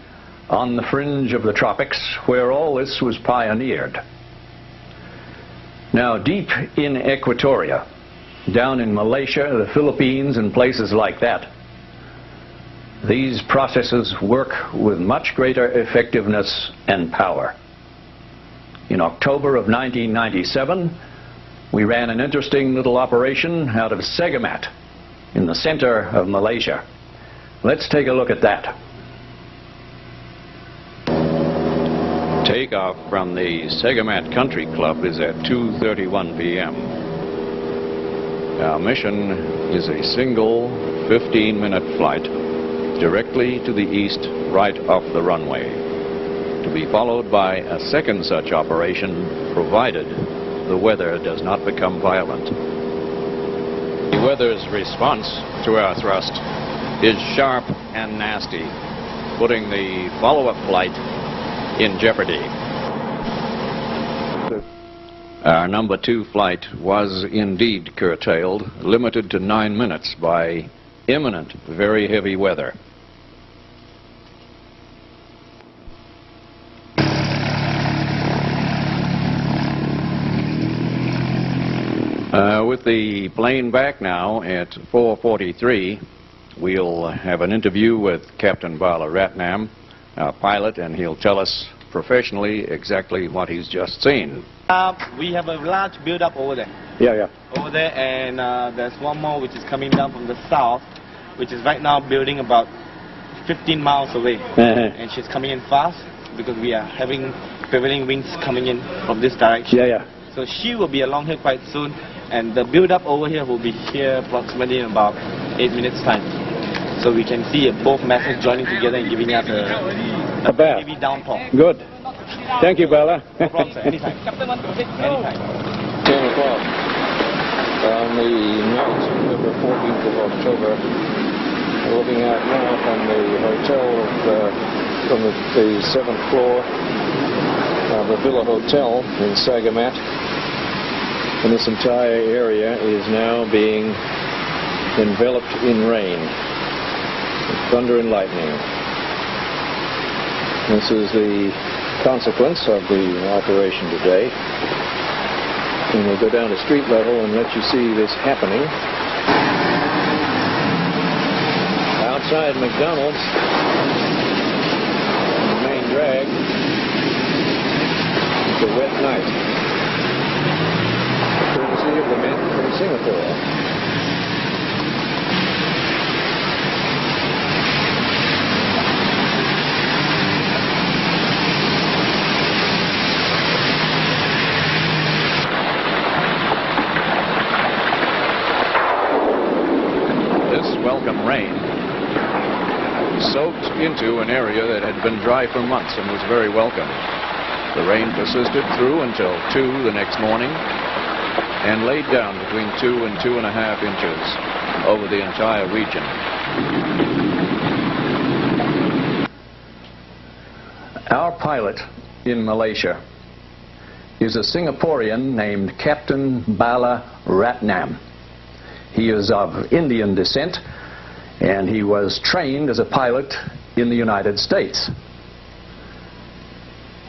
on the fringe of the tropics, where all this was pioneered. Now, deep in Equatoria, down in Malaysia, the Philippines, and places like that, these processes work with much greater effectiveness and power. In October of 1997, we ran an interesting little operation out of Segamat in the center of Malaysia. Let's take a look at that. Takeoff from the Segamat Country Club is at 2:31 p.m. Our mission is a single 15-minute flight directly to the east right off the runway, to be followed by a second such operation, provided the weather does not become violent. The weather's response to our thrust is sharp and nasty, putting the follow-up flight in jeopardy. Our number 2 flight was indeed curtailed, limited to 9 minutes by imminent, very heavy weather. With the plane back now at 4:43, we'll have an interview with Captain Bala Ratnam, our pilot, and he'll tell us professionally exactly what he's just seen. We have a large build-up over there. Yeah. Over there, and there's one more which is coming down from the south, which is right now building about 15 miles away. And she's coming in fast because we are having prevailing winds coming in from this direction. Yeah. So she will be along here quite soon, and the build-up over here will be here approximately in about 8 minutes' time. So we can see both masses joining together and giving us a heavy downpour. Good. Thank you, Bala. No problem, sir. Anytime. Anytime. 10 o'clock. On the night of the 14th of October, we're looking out now from the hotel, from the 7th floor of the Villa Hotel in Sagamat. And this entire area is now being enveloped in rain, thunder and lightning. This is the consequence of the operation today. And we'll go down to street level and let you see this happening. Outside McDonald's, the main drag, it's a wet night. Courtesy of the men from Singapore. Welcome rain soaked into an area that had been dry for months and was very welcome. The rain persisted through until 2 the next morning and laid down between 2 and 2.5 inches over the entire region. Our pilot in Malaysia is a Singaporean named Captain Bala Ratnam. He is of Indian descent, and he was trained as a pilot in the United States.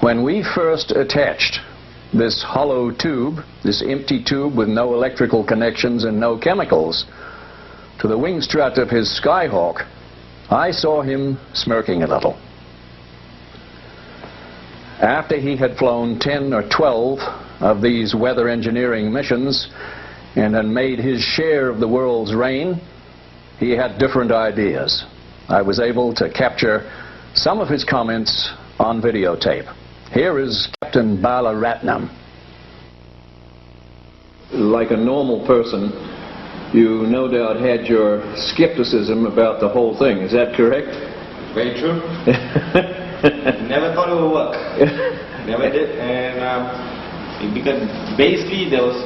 When we first attached this hollow tube, this empty tube with no electrical connections and no chemicals, to the wing strut of his Skyhawk, I saw him smirking a little. After he had flown 10 or 12 of these weather engineering missions, and then made his share of the world's rain, he had different ideas. I was able to capture some of his comments on videotape. Here is Captain Bala Ratnam. Like a normal person, you no doubt had your skepticism about the whole thing. Is that correct? Very true. Never thought it would work. Never did. And because basically there was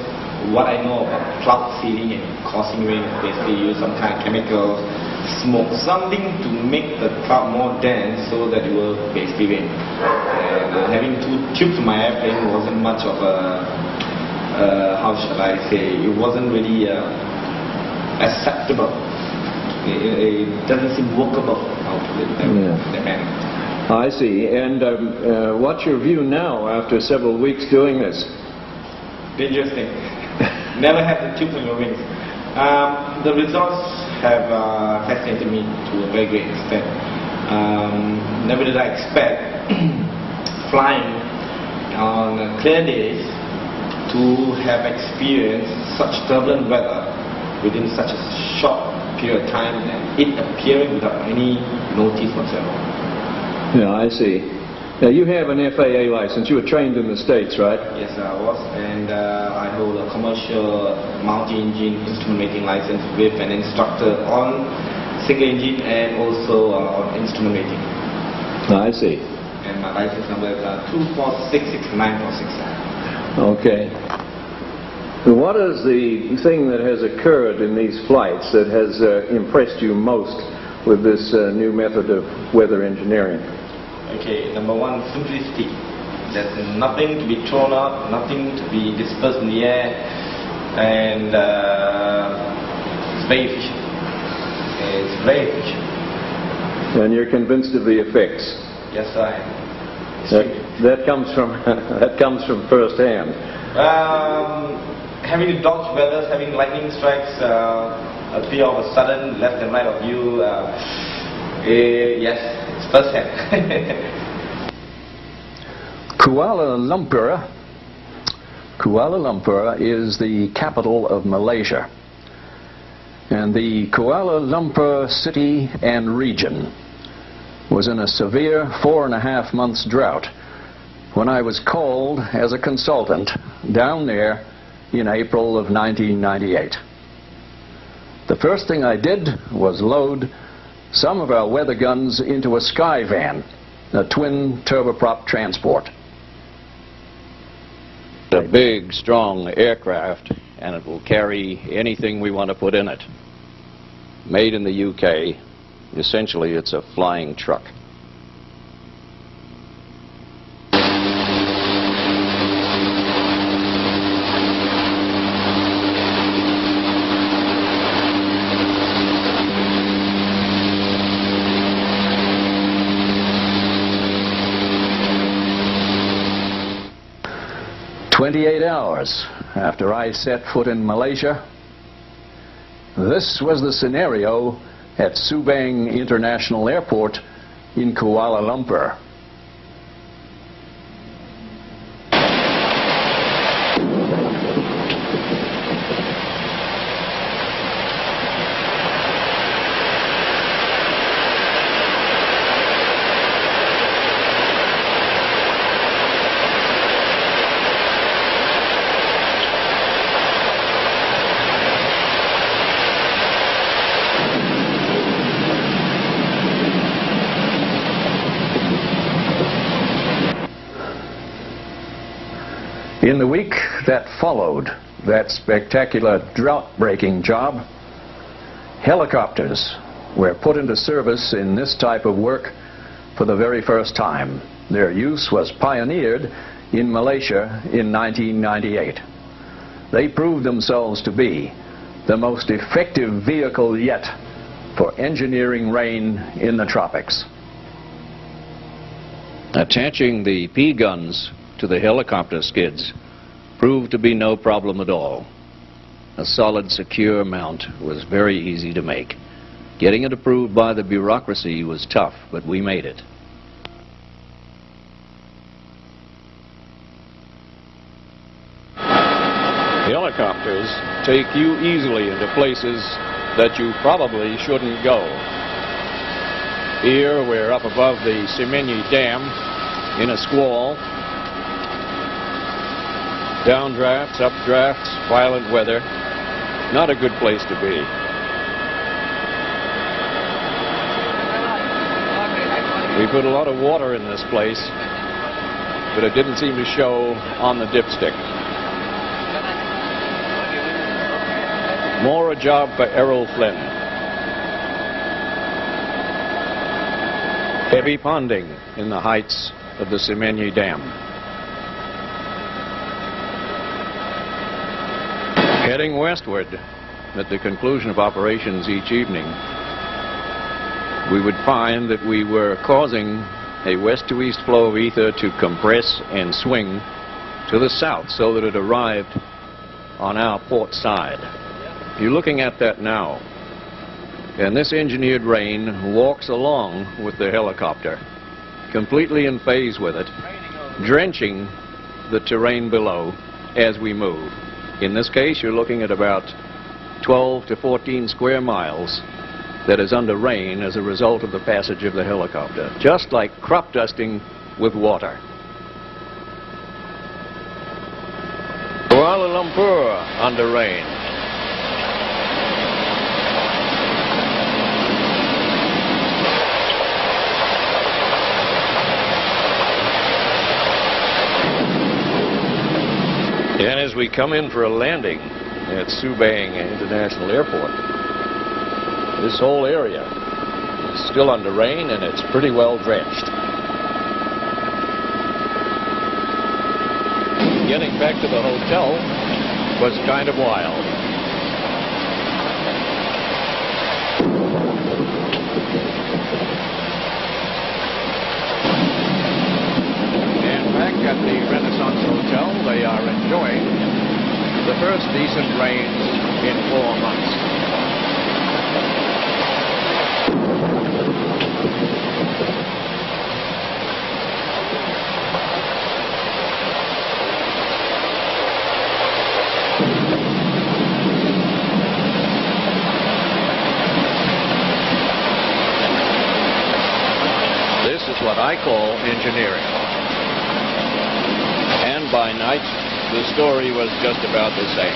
what I know about cloud seeding and causing rain. Basically use some kind of chemical, smoke, something to make the cloud more dense so that it will basically rain. And having 2 tubes in my airplane wasn't much of a, how shall I say, it wasn't really acceptable. It doesn't seem workable, how to put it that manner. I see. And what's your view now after several weeks doing this? Dangerous thing. Never had the tube on your wings. The results have fascinated me to a very great extent. Never did I expect flying on clear days to have experienced such turbulent weather within such a short period of time and it appearing without any notice whatsoever. Yeah, I see. Now, you have an FAA license. You were trained in the States, right? Yes, I was. And I hold a commercial multi-engine instrument mating license with an instructor on single engine and also on instrument mating. I see. And my license number is 2466946. Okay. So what is the thing that has occurred in these flights that has impressed you most with this new method of weather engineering? Okay, number one, simplicity. There's nothing to be thrown out, nothing to be dispersed in the air, and it's very efficient. It's very efficient. And you're convinced of the effects? Yes, I am. That comes from first hand. Having to dodge weathers, having lightning strikes appear all of a sudden, left and right of you. Yes, it's first hand. Kuala Lumpur is the capital of Malaysia. And the Kuala Lumpur city and region was in a severe 4.5 months drought when I was called as a consultant down there in April of 1998. The first thing I did was load some of our weather guns into a Skyvan, a twin turboprop transport. A big, strong aircraft, and it will carry anything we want to put in it. Made in the UK, essentially it's a flying truck. "28 hours after I set foot in Malaysia, this was the scenario at Subang International Airport in Kuala Lumpur. In the week that followed that spectacular drought-breaking job, helicopters were put into service in this type of work for the very first time. Their use was pioneered in Malaysia in 1998. They proved themselves to be the most effective vehicle yet for engineering rain in the tropics. Attaching the P-guns to the helicopter skids proved to be no problem at all. A solid, secure mount was very easy to make. Getting it approved by the bureaucracy was tough, but we made it. Helicopters take you easily into places that you probably shouldn't go. Here we're up above the Semenyih Dam in a squall. Downdrafts, updrafts, violent weather. Not a good place to be. We put a lot of water in this place, but it didn't seem to show on the dipstick. More a job for Errol Flynn. Heavy ponding in the heights of the Semenyih Dam. Heading westward, at the conclusion of operations each evening, we would find that we were causing a west-to-east flow of ether to compress and swing to the south so that it arrived on our port side. You're looking at that now, and this engineered rain walks along with the helicopter, completely in phase with it, drenching the terrain below as we move. In this case, you're looking at about 12 to 14 square miles that is under rain as a result of the passage of the helicopter, just like crop dusting with water. Kuala Lumpur under rain. And as we come in for a landing at Subang International Airport, this whole area is still under rain and it's pretty well drenched. Getting back to the hotel was kind of wild. And back at the Renaissance Hotel, they are enjoying the first decent rains in 4 months. This is what I call engineering. And by night, the story was just about the same.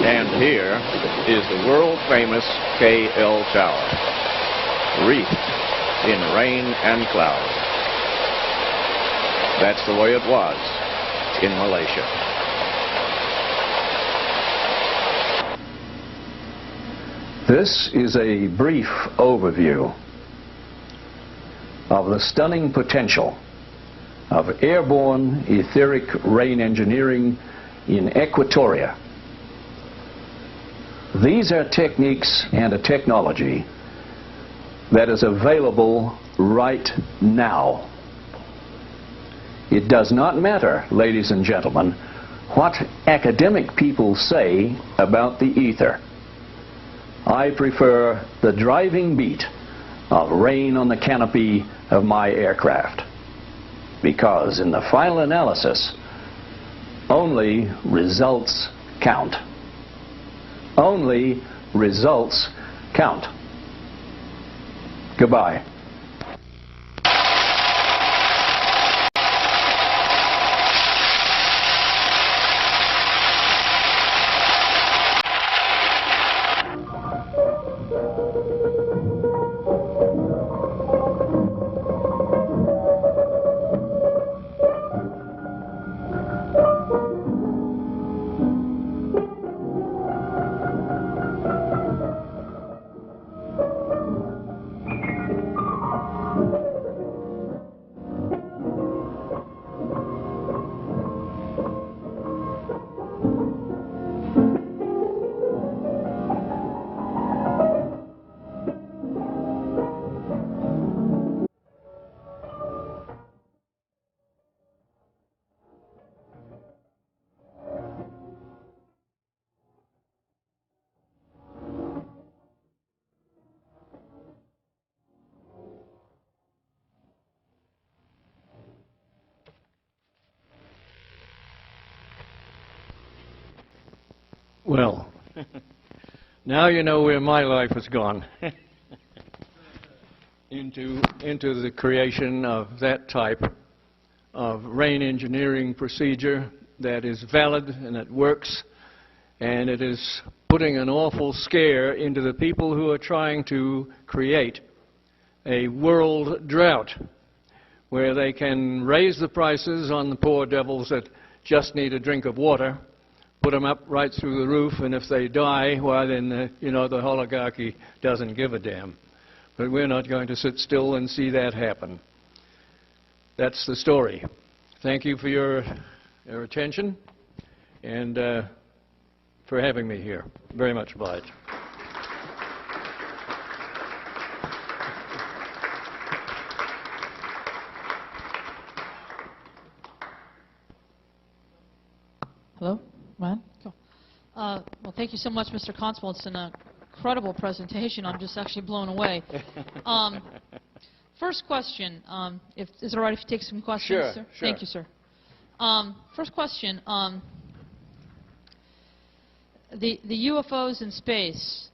And here is the world-famous KL Tower, wreathed in rain and cloud. That's the way it was in Malaysia. This is a brief overview of the stunning potential of airborne etheric rain engineering in Equatoria. These are techniques and a technology that is available right now. It does not matter, ladies and gentlemen, what academic people say about the ether. I prefer the driving beat of rain on the canopy of my aircraft, because in the final analysis, only results count. Only results count. Goodbye. Well, now you know where my life has gone. into the creation of that type of rain engineering procedure that is valid and it works, and it is putting an awful scare into the people who are trying to create a world drought where they can raise the prices on the poor devils that just need a drink of water, put them up right through the roof, and if they die, well, then, the oligarchy doesn't give a damn. But we're not going to sit still and see that happen. That's the story. Thank you for your attention and for having me here. Very much obliged. Hello? Ryan? Cool. Well, thank you so much, Mr. Constable. It's an incredible presentation. I'm just actually blown away. First question, is it all right if you take some questions, sure, sir? Sure. Thank you, sir. First question, the UFOs in space,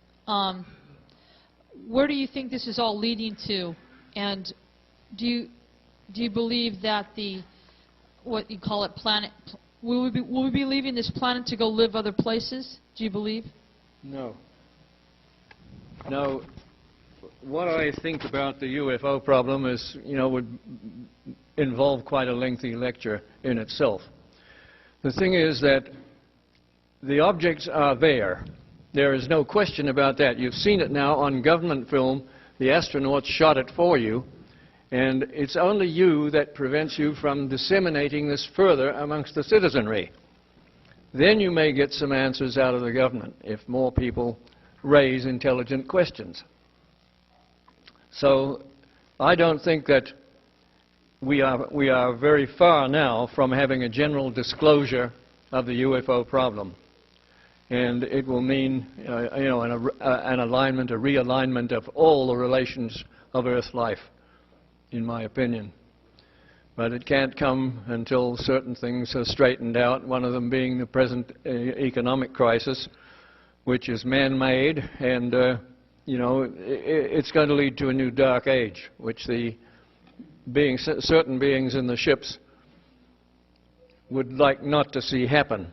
where do you think this is all leading to? And do you believe that what you call it, planet, will we be leaving this planet to go live other places? Do you believe? No. No. What I think about the UFO problem is, would involve quite a lengthy lecture in itself. The thing is that the objects are there. There is no question about that. You've seen it now on government film. The astronauts shot it for you. And it's only you that prevents you from disseminating this further amongst the citizenry. Then you may get some answers out of the government if more people raise intelligent questions. So I don't think that we are very far now from having a general disclosure of the UFO problem. And it will mean an alignment, a realignment of all the relations of Earth life, in my opinion. But it can't come until certain things are straightened out, one of them being the present economic crisis, which is man-made, and it's going to lead to a new dark age, which certain beings in the ships would like not to see happen.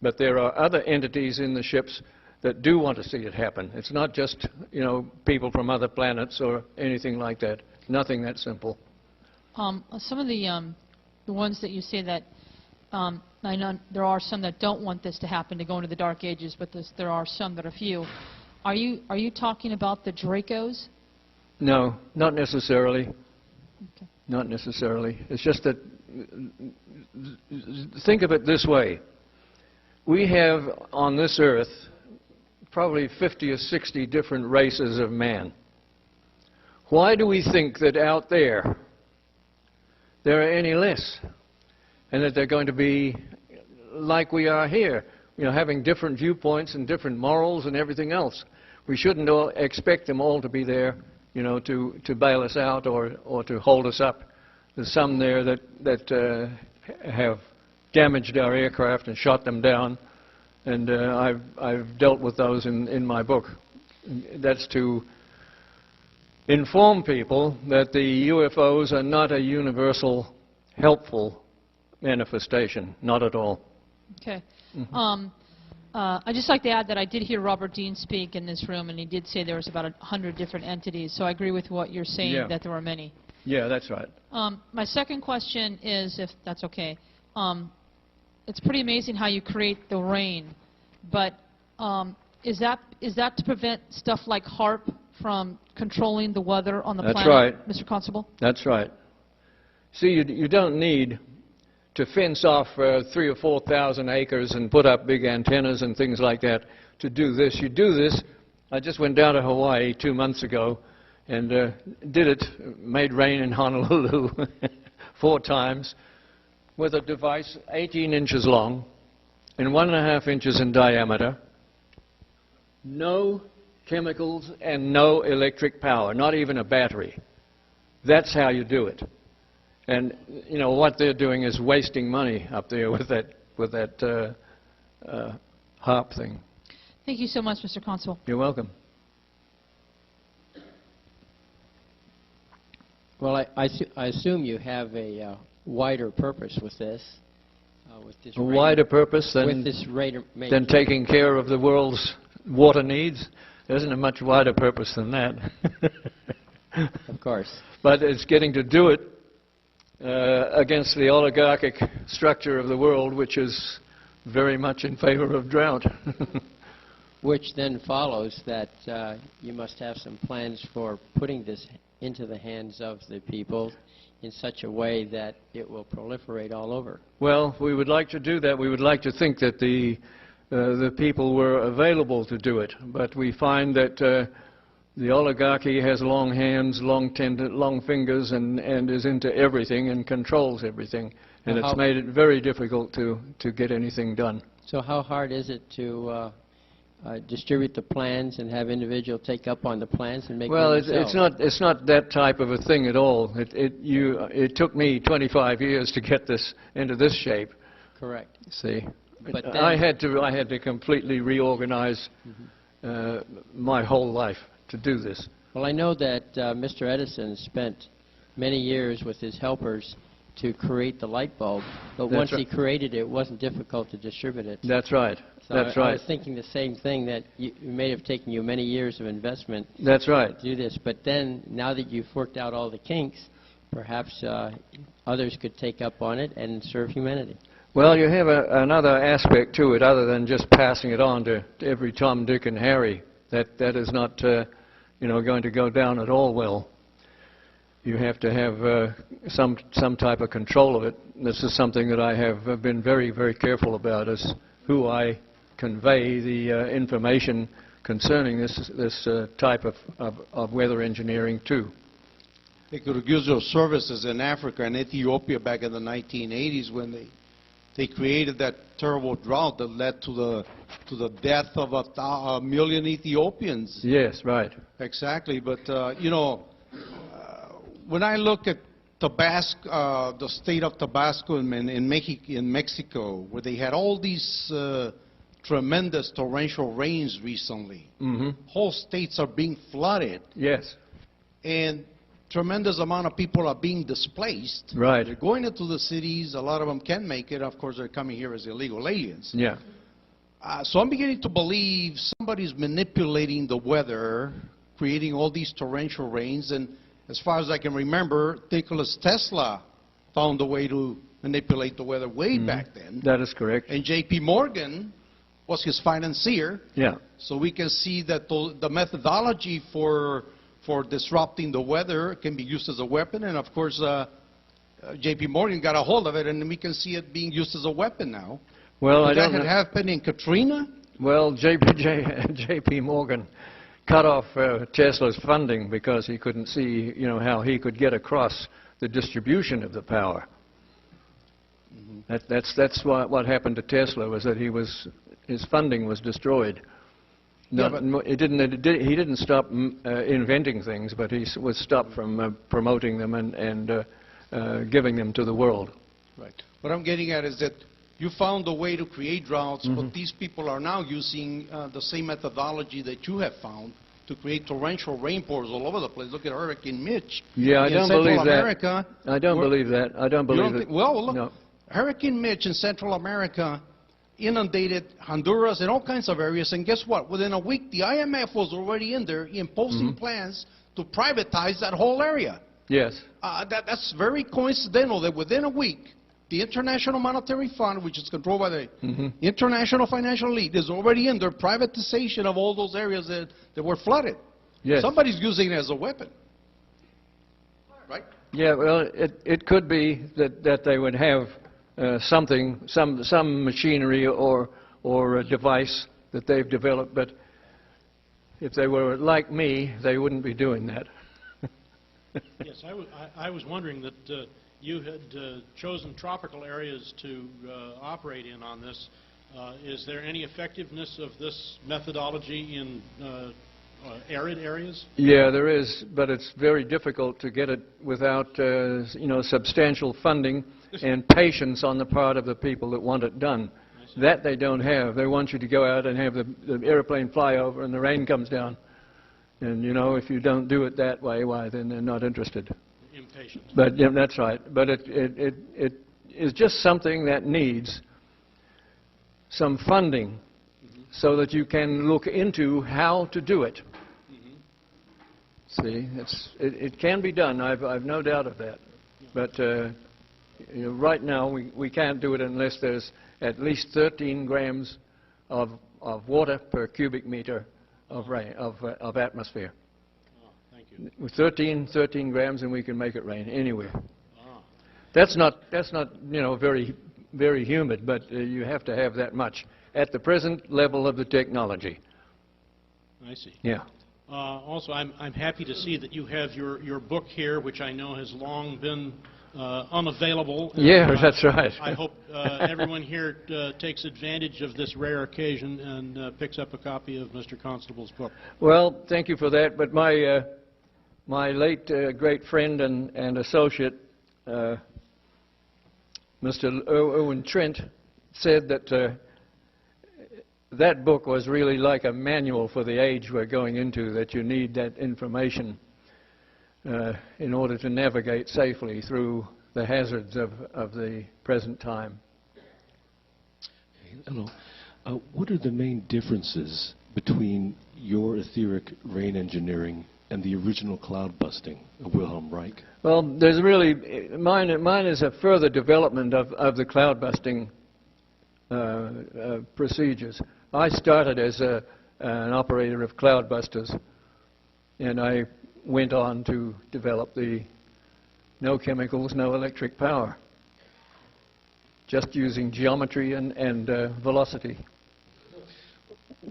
But there are other entities in the ships that do want to see it happen. It's not just, you know, people from other planets or anything like that. Nothing that simple. Some of the ones that you say that, I know there are some that don't want this to happen, to go into the Dark Ages, but there are some that are few. Are you talking about the Dracos? No, not necessarily. Okay. Not necessarily. It's just that, think of it this way. We have on this earth probably 50 or 60 different races of man. Why do we think that out there are any less? And that they're going to be like we are here, you know, having different viewpoints and different morals and everything else. We shouldn't expect them all to be there, you know, to bail us out or to hold us up. There's some there that have damaged our aircraft and shot them down, and I've dealt with those in my book. That's to inform people that the UFOs are not a universal, helpful manifestation, not at all. Okay. I'd just like to add that I did hear Robert Dean speak in this room, and he did say there was about 100 different entities, so I agree with what you're saying, that there were many. Yeah, that's right. My second question is, if that's okay, it's pretty amazing how you create the rain, but is that to prevent stuff like HAARP from controlling the weather on the planet? That's right. Mr. Constable? That's right. See, you don't need to fence off 3,000 or 4,000 acres and put up big antennas and things like that to do this. You do this. I just went down to Hawaii 2 months ago and did it, made rain in Honolulu 4 times with a device 18 inches long and 1.5 inches in diameter. No chemicals and no electric power, not even a battery. That's how you do it. And, you know, what they're doing is wasting money up there with that HAARP thing. Thank you so much, Mr. Constable. You're welcome. Well, I assume you have a wider purpose with this. A wider purpose than taking care of the world's water needs? There isn't a much wider purpose than that. Of course. But it's getting to do it against the oligarchic structure of the world, which is very much in favor of drought. Which then follows that you must have some plans for putting this into the hands of the people in such a way that it will proliferate all over. Well, we would like to do that. We would like to think that the people were available to do it, but we find that the oligarchy has long hands, long fingers, and is into everything and controls everything, and it's made it very difficult to get anything done. So how hard is it to distribute the plans and have individuals take up on the plans and make them themselves? It's not that type of a thing at all. It took me 25 years to get this into this shape. Correct. See, but I had to completely reorganize my whole life to do this. Well, I know that Mr. Edison spent many years with his helpers to create the light bulb, but once he created it, it wasn't difficult to distribute it. That's right. So That's I right. was thinking the same thing, that it may have taken you many years of investment. That's right. To do this, but then now that you've worked out all the kinks, perhaps others could take up on it and serve humanity. Well, you have another aspect to it other than just passing it on to every Tom, Dick, and Harry. That is not, going to go down at all well. You have to have some type of control of it. This is something that I have been very, very careful about, is who I convey the information concerning this type of weather engineering to. They could have used those services in Africa and Ethiopia back in the 1980s when they created that terrible drought that led to the death of a million Ethiopians. Yes, right. Exactly, but when I look at Tabasco, the state of Tabasco in Mexico, where they had all these tremendous torrential rains recently, whole states are being flooded. Yes. And tremendous amount of people are being displaced. Right. They're going into the cities. A lot of them can make it. Of course, they're coming here as illegal aliens. Yeah. So I'm beginning to believe somebody's manipulating the weather, creating all these torrential rains, and as far as I can remember, Nikola Tesla found a way to manipulate the weather way back then. That is correct. And J.P. Morgan was his financier. Yeah. So we can see that the methodology for disrupting the weather can be used as a weapon, and of course J.P. Morgan got a hold of it, and we can see it being used as a weapon now. Well, I If don't that had know. happened in Katrina? Well, J.P. Morgan cut off Tesla's funding because he couldn't see, how he could get across the distribution of the power. That's what happened to Tesla, was that his funding was destroyed. He didn't stop inventing things, but he was stopped from promoting them and giving them to the world. Right. What I'm getting at is that you found a way to create droughts, but these people are now using the same methodology that you have found to create torrential rainpours all over the place. Look at Hurricane Mitch. Yeah, I don't believe America, that. I don't believe that. I don't believe it. Well, look, no. Hurricane Mitch in Central America inundated Honduras and all kinds of areas, and guess what? Within a week, the IMF was already in there imposing plans to privatize that whole area. Yes. That's very coincidental that within a week, the International Monetary Fund, which is controlled by the international financial elite, is already in their privatization of all those areas that were flooded. Yes. Somebody's using it as a weapon. Right? Yeah, well, it could be that they would have some machinery or a device that they've developed, but if they were like me, they wouldn't be doing that. Yes, I was wondering that you had chosen tropical areas to operate in on this. Is there any effectiveness of this methodology in arid areas? Yeah, there is, but it's very difficult to get it without substantial funding and patience on the part of the people that want it done. That they don't have. They want you to go out and have the airplane fly over and the rain comes down. And, if you don't do it that way, why, then they're not interested. Impatient. But, yeah, that's right. But it is just something that needs some funding so that you can look into how to do it. See, it can be done. I've no doubt of that. But right now we can't do it unless there's at least 13 grams of water per cubic meter of rain of atmosphere. Oh, thank you. With 13 grams, and we can make it rain anywhere. Oh. That's not very very humid, but you have to have that much at the present level of the technology. I see. Yeah. Also, I'm happy to see that you have your book here, which I know has long been unavailable. Yeah, that's right. I hope everyone here takes advantage of this rare occasion and picks up a copy of Mr. Constable's book. Well, thank you for that. But my late great friend and associate, Mr. Owen Trent, said that that book was really like a manual for the age we're going into, that you need that information in order to navigate safely through the hazards of the present time. Hello. What are the main differences between your etheric rain engineering and the original cloud busting of Wilhelm Reich? Well, there's really, mine is a further development of the cloud busting procedures. I started as an operator of cloud busters, and I went on to develop the no chemicals, no electric power, just using geometry and velocity.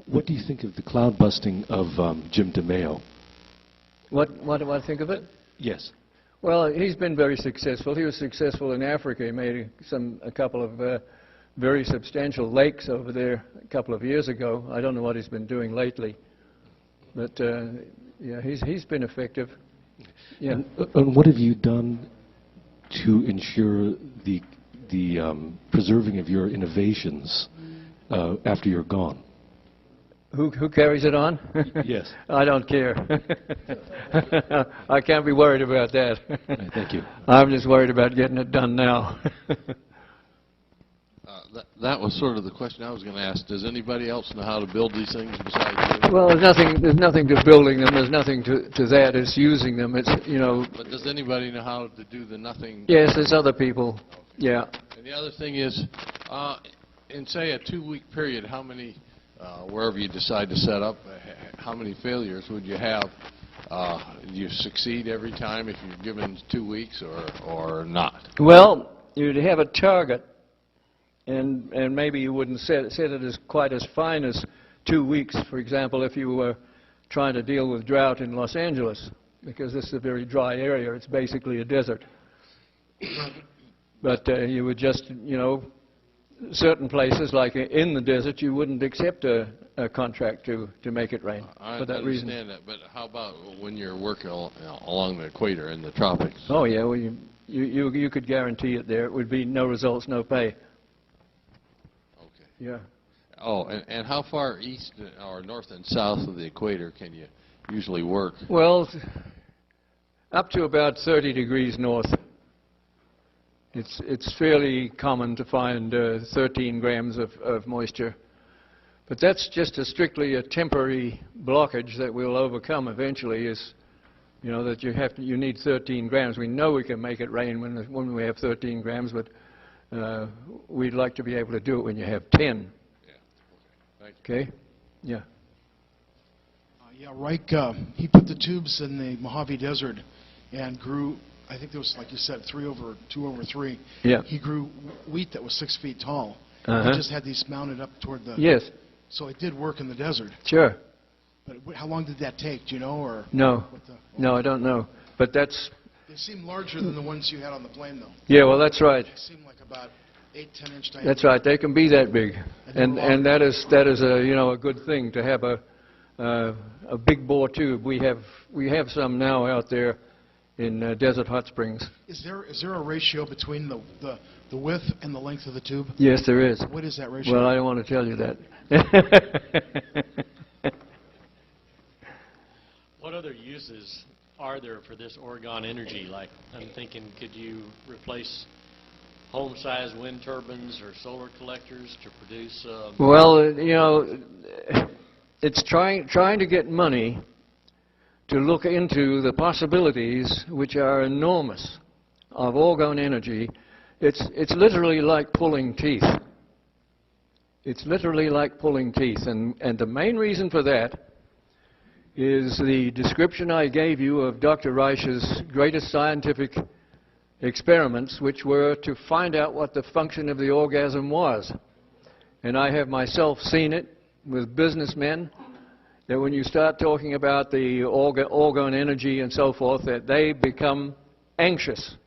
What do you think of the cloud busting of Jim DeMeo? What do I think of it? Yes. Well, he's been very successful. He was successful in Africa. He made a couple of very substantial lakes over there a couple of years ago. I don't know what he's been doing lately, but yeah, he's been effective. Yeah. And what have you done to ensure the preserving of your innovations after you're gone? Who carries it on? Yes. I don't care. I can't be worried about that. Right, thank you. I'm just worried about getting it done now. That was sort of the question I was going to ask. Does anybody else know how to build these things besides you? Well, there's nothing to building them. There's nothing to that. It's using them. It's, you know. But does anybody know how to do the nothing? Yes, there's other people. Okay. Yeah. And the other thing is, in say a 2-week period, how many, wherever you decide to set up, how many failures would you have? Do you succeed every time if you're given 2 weeks or not? Well, you'd have a target, and maybe you wouldn't set it as quite as fine as 2 weeks, for example, if you were trying to deal with drought in Los Angeles, because this is a very dry area. It's basically a desert. But you would just, you know, certain places, like in the desert, you wouldn't accept a contract to make it rain for that reason. I understand that, but how about when you're working along the equator in the tropics? Oh, yeah, well, you could guarantee it there. It would be no results, no pay. Okay. Yeah. Oh, and how far east or north and south of the equator can you usually work? Well, up to about 30 degrees north. It's fairly common to find 13 grams of moisture. But that's just strictly a temporary blockage that we'll overcome eventually, is, you know, that you need 13 grams. We know we can make it rain when we have 13 grams, but we'd like to be able to do it when you have 10. Yeah. Okay. Thank you. Okay? Yeah. Yeah, Reich, he put the tubes in the Mojave Desert and grew, I think there was, like you said, 2/3. Yeah. He grew wheat that was 6 feet tall. Uh-huh. He just had these mounted up toward the... Yes. So it did work in the desert. Sure. But how long did that take, do you know? Or No. No, I don't know. But that's... They seem larger than the ones you had on the plane, though. Yeah, well, that's right. They seem like about 8-10 inch diameter. That's right. They can be that big. And that is a, you know, a good thing to have a big bore tube. We have some now out there in Desert Hot Springs. Is there a ratio between the width and the length of the tube? Yes, there is. What is that ratio? Well, I don't want to tell you that. What other uses are there for this Oregon energy? Like, I'm thinking, could you replace home-sized wind turbines or solar collectors to produce... Well, you know, it's trying to get money to look into the possibilities, which are enormous, of Oregon energy. It's literally like pulling teeth. It's literally like pulling teeth. And the main reason for that is the description I gave you of Dr. Reich's greatest scientific experiments, which were to find out what the function of the orgasm was. And I have myself seen it with businessmen, that when you start talking about the orgone energy and so forth, that they become anxious.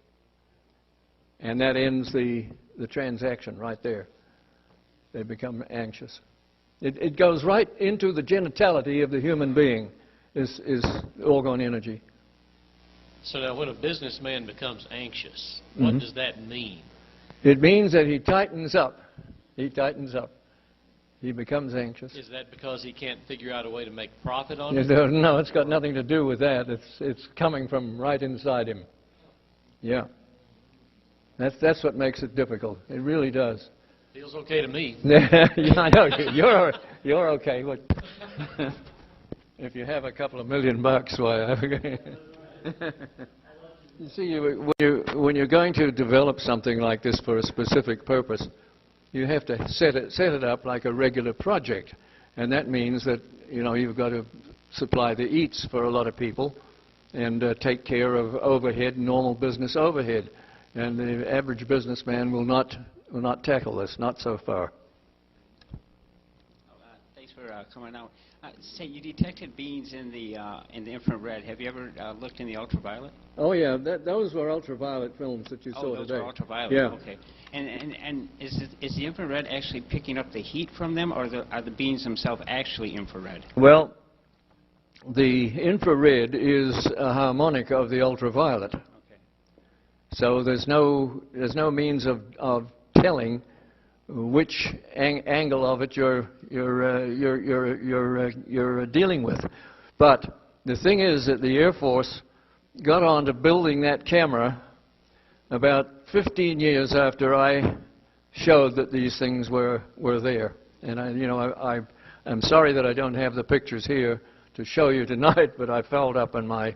And that ends the transaction right there. They become anxious. It goes right into the genitality of the human being, is orgone energy. So now when a businessman becomes anxious, what does that mean? It means that he tightens up. He tightens up. He becomes anxious. Is that because he can't figure out a way to make profit on it? No, it's got nothing to do with that. It's coming from right inside him. Yeah. That's what makes it difficult. It really does. Feels okay to me. Yeah, I know. You're okay. If you have a couple of $1 million, why? You see, when you're going to develop something like this for a specific purpose, you have to set it up like a regular project, and that means that, you know, you've got to supply the eats for a lot of people, and take care of overhead, normal business overhead, and the average businessman will not tackle this, not so far. Thanks for coming out. Say, you detected beams in the infrared. Have you ever looked in the ultraviolet? Oh yeah, those were ultraviolet films that you saw those today. Were ultraviolet. Yeah. Okay. And is the infrared actually picking up the heat from them, or are the beams themselves actually infrared? Well, the infrared is a harmonic of the ultraviolet. Okay. So there's no means of telling which angle of it you're dealing with. But the thing is that the Air Force got on to building that camera about 15 years after I showed that these things were there. And I'm sorry that I don't have the pictures here to show you tonight, but I followed up on my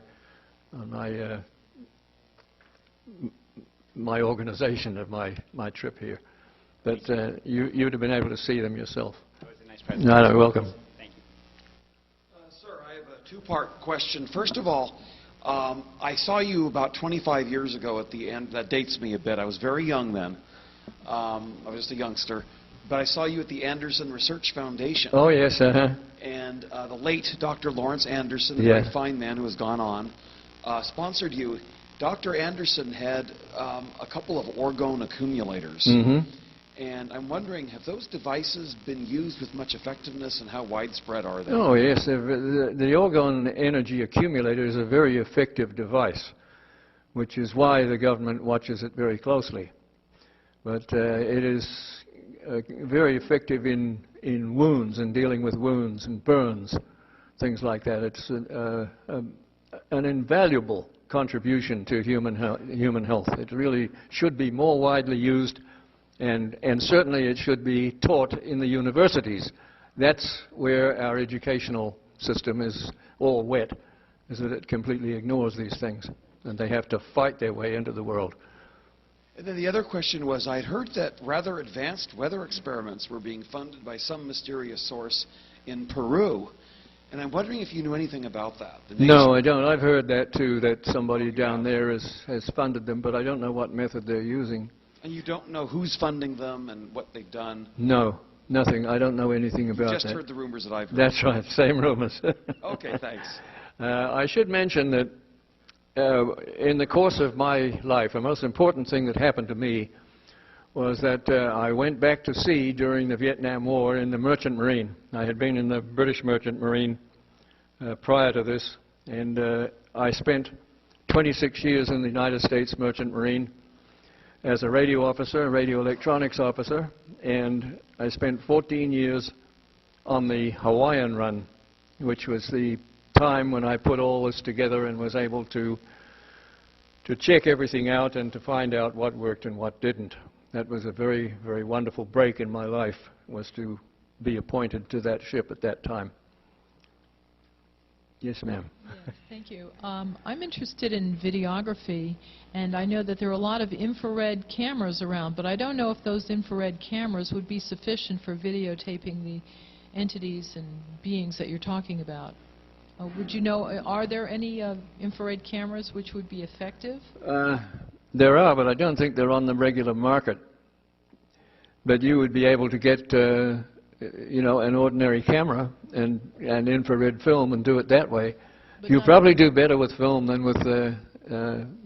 organization of my trip here. But you'd have been able to see them yourself. That was a nice presentation. No, welcome. Thank you. Sir, I have a two-part question. First of all, I saw you about 25 years ago at the end. That dates me a bit. I was very young then. I was just a youngster. But I saw you at the Anderson Research Foundation. Oh, yes, And the late Dr. Lawrence Anderson, the Yeah. very fine man who has gone on, sponsored you. Dr. Anderson had a couple of orgone accumulators. Mm-hmm. And I'm wondering, have those devices been used with much effectiveness, and how widespread are they? Oh, yes. The orgone energy accumulator is a very effective device, which is why the government watches it very closely. But it is very effective in wounds and dealing with wounds and burns, things like that. It's an invaluable contribution to human health. It really should be more widely used, and certainly it should be taught in the universities. That's where our educational system is all wet, is that it completely ignores these things, and they have to fight their way into the world. And then the other question was, I'd heard that rather advanced weather experiments were being funded by some mysterious source in Peru. And I'm wondering if you knew anything about that. No, I don't. I've heard that too, that somebody down there has funded them, but I don't know what method they're using. And you don't know who's funding them and what they've done? No, nothing. I don't know anything about that. You just heard the rumors that I've heard. That's right, same rumors. Okay, thanks. I should mention that in the course of my life, the most important thing that happened to me was that I went back to sea during the Vietnam War in the Merchant Marine. I had been in the British Merchant Marine prior to this, and I spent 26 years in the United States Merchant Marine as a radio officer, radio electronics officer, and I spent 14 years on the Hawaiian run, which was the time when I put all this together and was able to check everything out and to find out what worked and what didn't. That was a very, very wonderful break in my life, was to be appointed to that ship at that time. Yes, ma'am. Yes, thank you. I'm interested in videography, and I know that there are a lot of infrared cameras around, but I don't know if those infrared cameras would be sufficient for videotaping the entities and beings that you're talking about. Would you know, are there any infrared cameras which would be effective? There are, but I don't think they're on the regular market. But you would be able to get, you know, an ordinary camera and infrared film and do it that way. You probably do better with film than with,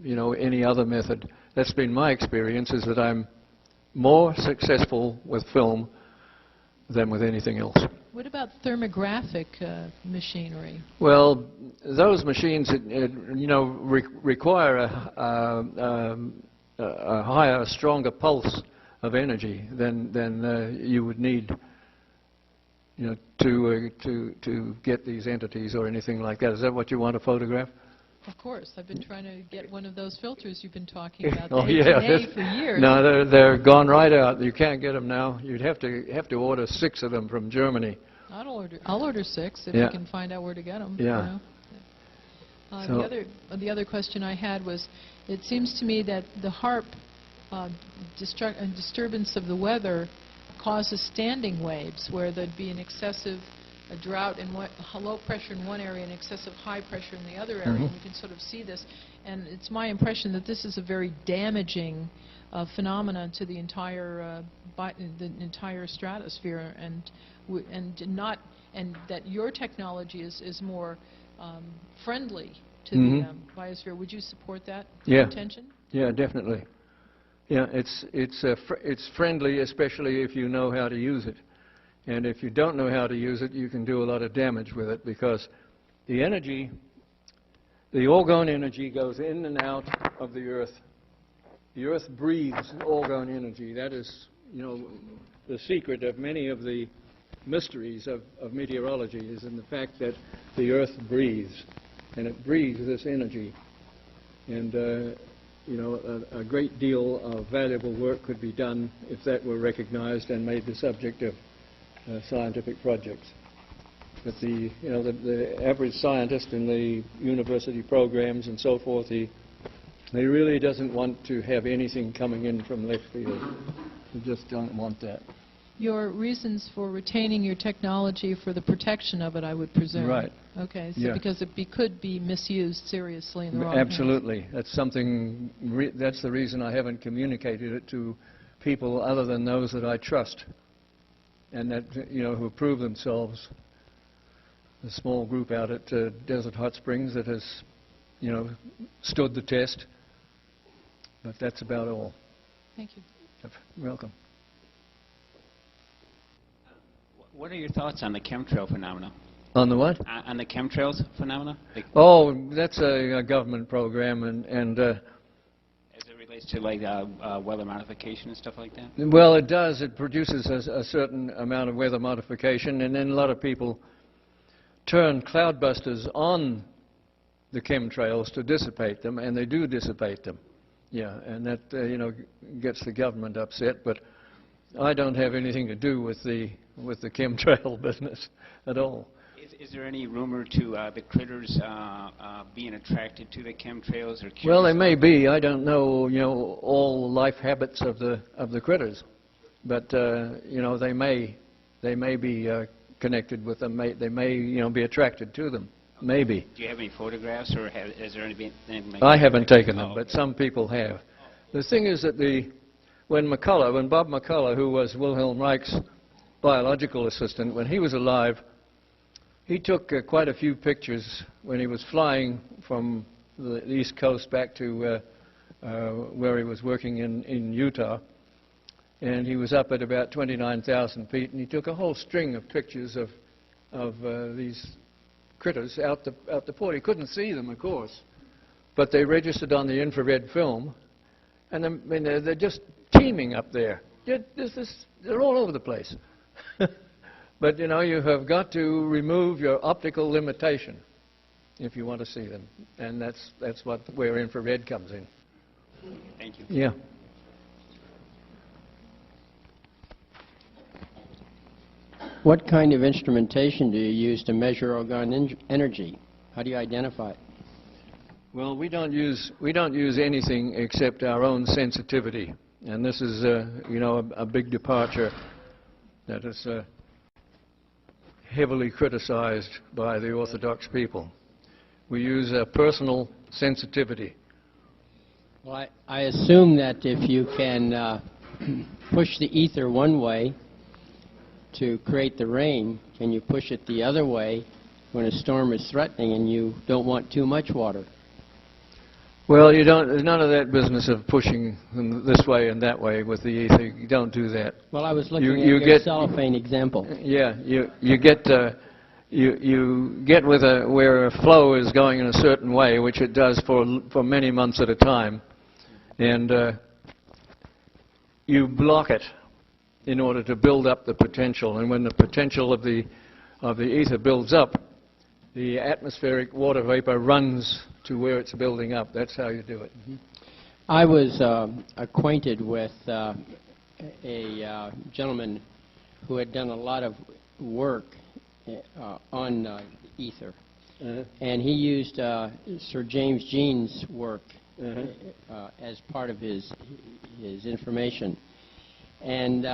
you know, any other method. That's been my experience, is that I'm more successful with film than with anything else. What about thermographic machinery? Well, those machines, you know, require a higher, stronger pulse of energy than you would need, you know, to get these entities or anything like that. Is that what you want to photograph? Of course. I've been trying to get one of those filters you've been talking about, Oh, the yeah. 18A, for years. No, they're gone right out. You can't get them now. You'd have to order 6 of them from Germany. I'll order 6 if Yeah. you can find out where to get them. Yeah. You know? The other question I had was, it seems to me that the HAARP disturbance of the weather causes standing waves, where there'd be an excessive drought in low pressure in one area and excessive high pressure in the other area. Mm-hmm. And we can sort of see this. And it's my impression that this is a very damaging phenomenon to the entire stratosphere, and that your technology is more friendly to the biosphere. Would you support that intention? Yeah, definitely. Yeah, it's friendly, especially if you know how to use it. And if you don't know how to use it, you can do a lot of damage with it, because the energy, the orgone energy, goes in and out of the Earth. The Earth breathes orgone energy. That is, you know, the secret of many of the mysteries of meteorology, is in the fact that the Earth breathes, and it breathes this energy. And a great deal of valuable work could be done if that were recognized and made the subject of scientific projects. But the average scientist in the university programs and so forth, he really doesn't want to have anything coming in from left field. They just don't want that. Your reasons for retaining your technology for the protection of it, I would presume. Right. Okay, so Yeah. because it could be misused seriously in the wrong Absolutely. That's something, that's the reason I haven't communicated it to people other than those that I trust and that, who approve themselves. A small group out at Desert Hot Springs that has, stood the test. But that's about all. Thank you. You're welcome. What are your thoughts on the chemtrail phenomena? On the what? On the chemtrails phenomena? Oh, that's a government program, and As it relates to like weather modification and stuff like that? well, it does. It produces a certain amount of weather modification, and then a lot of people turn cloudbusters on the chemtrails to dissipate them, and they do dissipate them. Yeah, and that gets the government upset, but I don't have anything to do with the chemtrail business at all. Is there any rumor to the critters being attracted to the chemtrails or? Well, they may be. I don't know, all the life habits of the critters, but they may be connected with them. They may be attracted to them. Maybe. Do you have any photographs, or is there anything like I haven't taken them, but some people have. The thing is that when Bob McCullough, who was Wilhelm Reich's biological assistant, when he was alive, he took quite a few pictures when he was flying from the East Coast back to where he was working in Utah. And he was up at about 29,000 feet, and he took a whole string of pictures of these critters out the port. He couldn't see them, of course, but they registered on the infrared film, and they're just teeming up there. They're all over the place. But you have got to remove your optical limitation if you want to see them, and that's where infrared comes in. Thank you. Yeah. What kind of instrumentation do you use to measure orgone energy? How do you identify it? Well, we don't use anything except our own sensitivity, and this is a big departure that is heavily criticized by the Orthodox people. We use a personal sensitivity. Well, I assume that if you can push the ether one way to create the rain, can you push it the other way when a storm is threatening and you don't want too much water? Well, there's none of that business of pushing them this way and that way with the ether. You don't do that. Well, I was looking at your cellophane example. Yeah, you get with where a flow is going in a certain way, which it does for many months at a time, and you block it in order to build up the potential. And when the potential of the ether builds up, the atmospheric water vapor runs to where it's building up. That's how you do it. Mm-hmm. I was acquainted with a gentleman who had done a lot of work on ether. And he used Sir James Jean's work as part of his information. And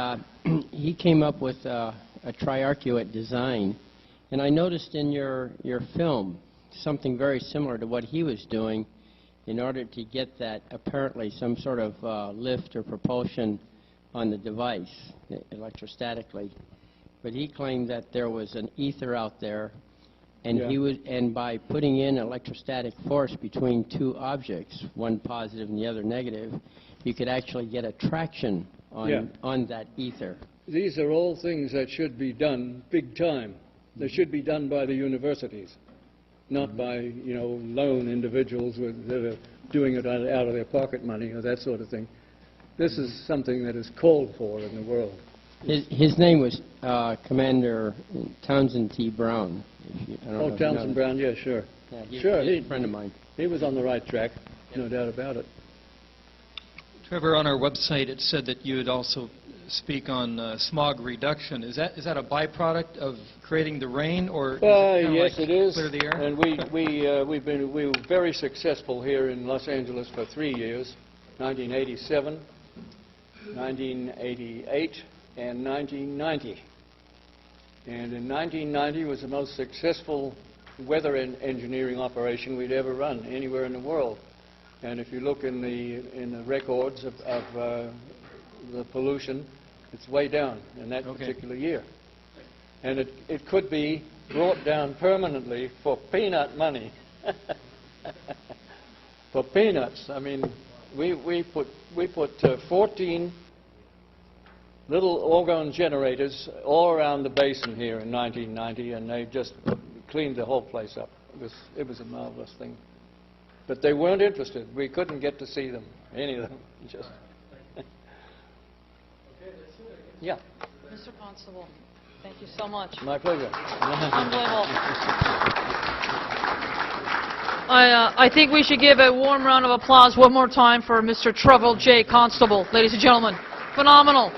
he came up with a triarcuate design. And I noticed in your film something very similar to what he was doing in order to get that apparently some sort of lift or propulsion on the device electrostatically. But he claimed that there was an ether out there, and and by putting in electrostatic force between two objects, one positive and the other negative, you could actually get a traction on that ether. These are all things that should be done big time. They should be done by the universities, not by, lone individuals that are doing it out of their pocket money or that sort of thing. This is something that is called for in the world. His name was Commander Townsend T. Brown. Townsend Brown, yeah, sure. Yeah, Sure, he's a friend of mine. He was on the right track, no doubt about it. Trevor, on our website it said that you would also speak on smog reduction. Is that a byproduct of creating the rain, or is it yes, like it is. clear the air? And we were very successful here in Los Angeles for 3 years, 1987, 1988, and 1990. And in 1990 was the most successful weather engineering operation we'd ever run anywhere in the world. And if you look in the records of the pollution, it's way down in that particular year. And it could be brought down permanently for peanut money. For peanuts. I mean, we put 14 little orgone generators all around the basin here in 1990, and they just cleaned the whole place up. It was a marvelous thing. But they weren't interested. We couldn't get to see them, any of them. Just. Yeah. Mr. Constable, thank you so much. My pleasure. Unbelievable. I think we should give a warm round of applause one more time for Mr. Trevor J. Constable. Ladies and gentlemen, phenomenal.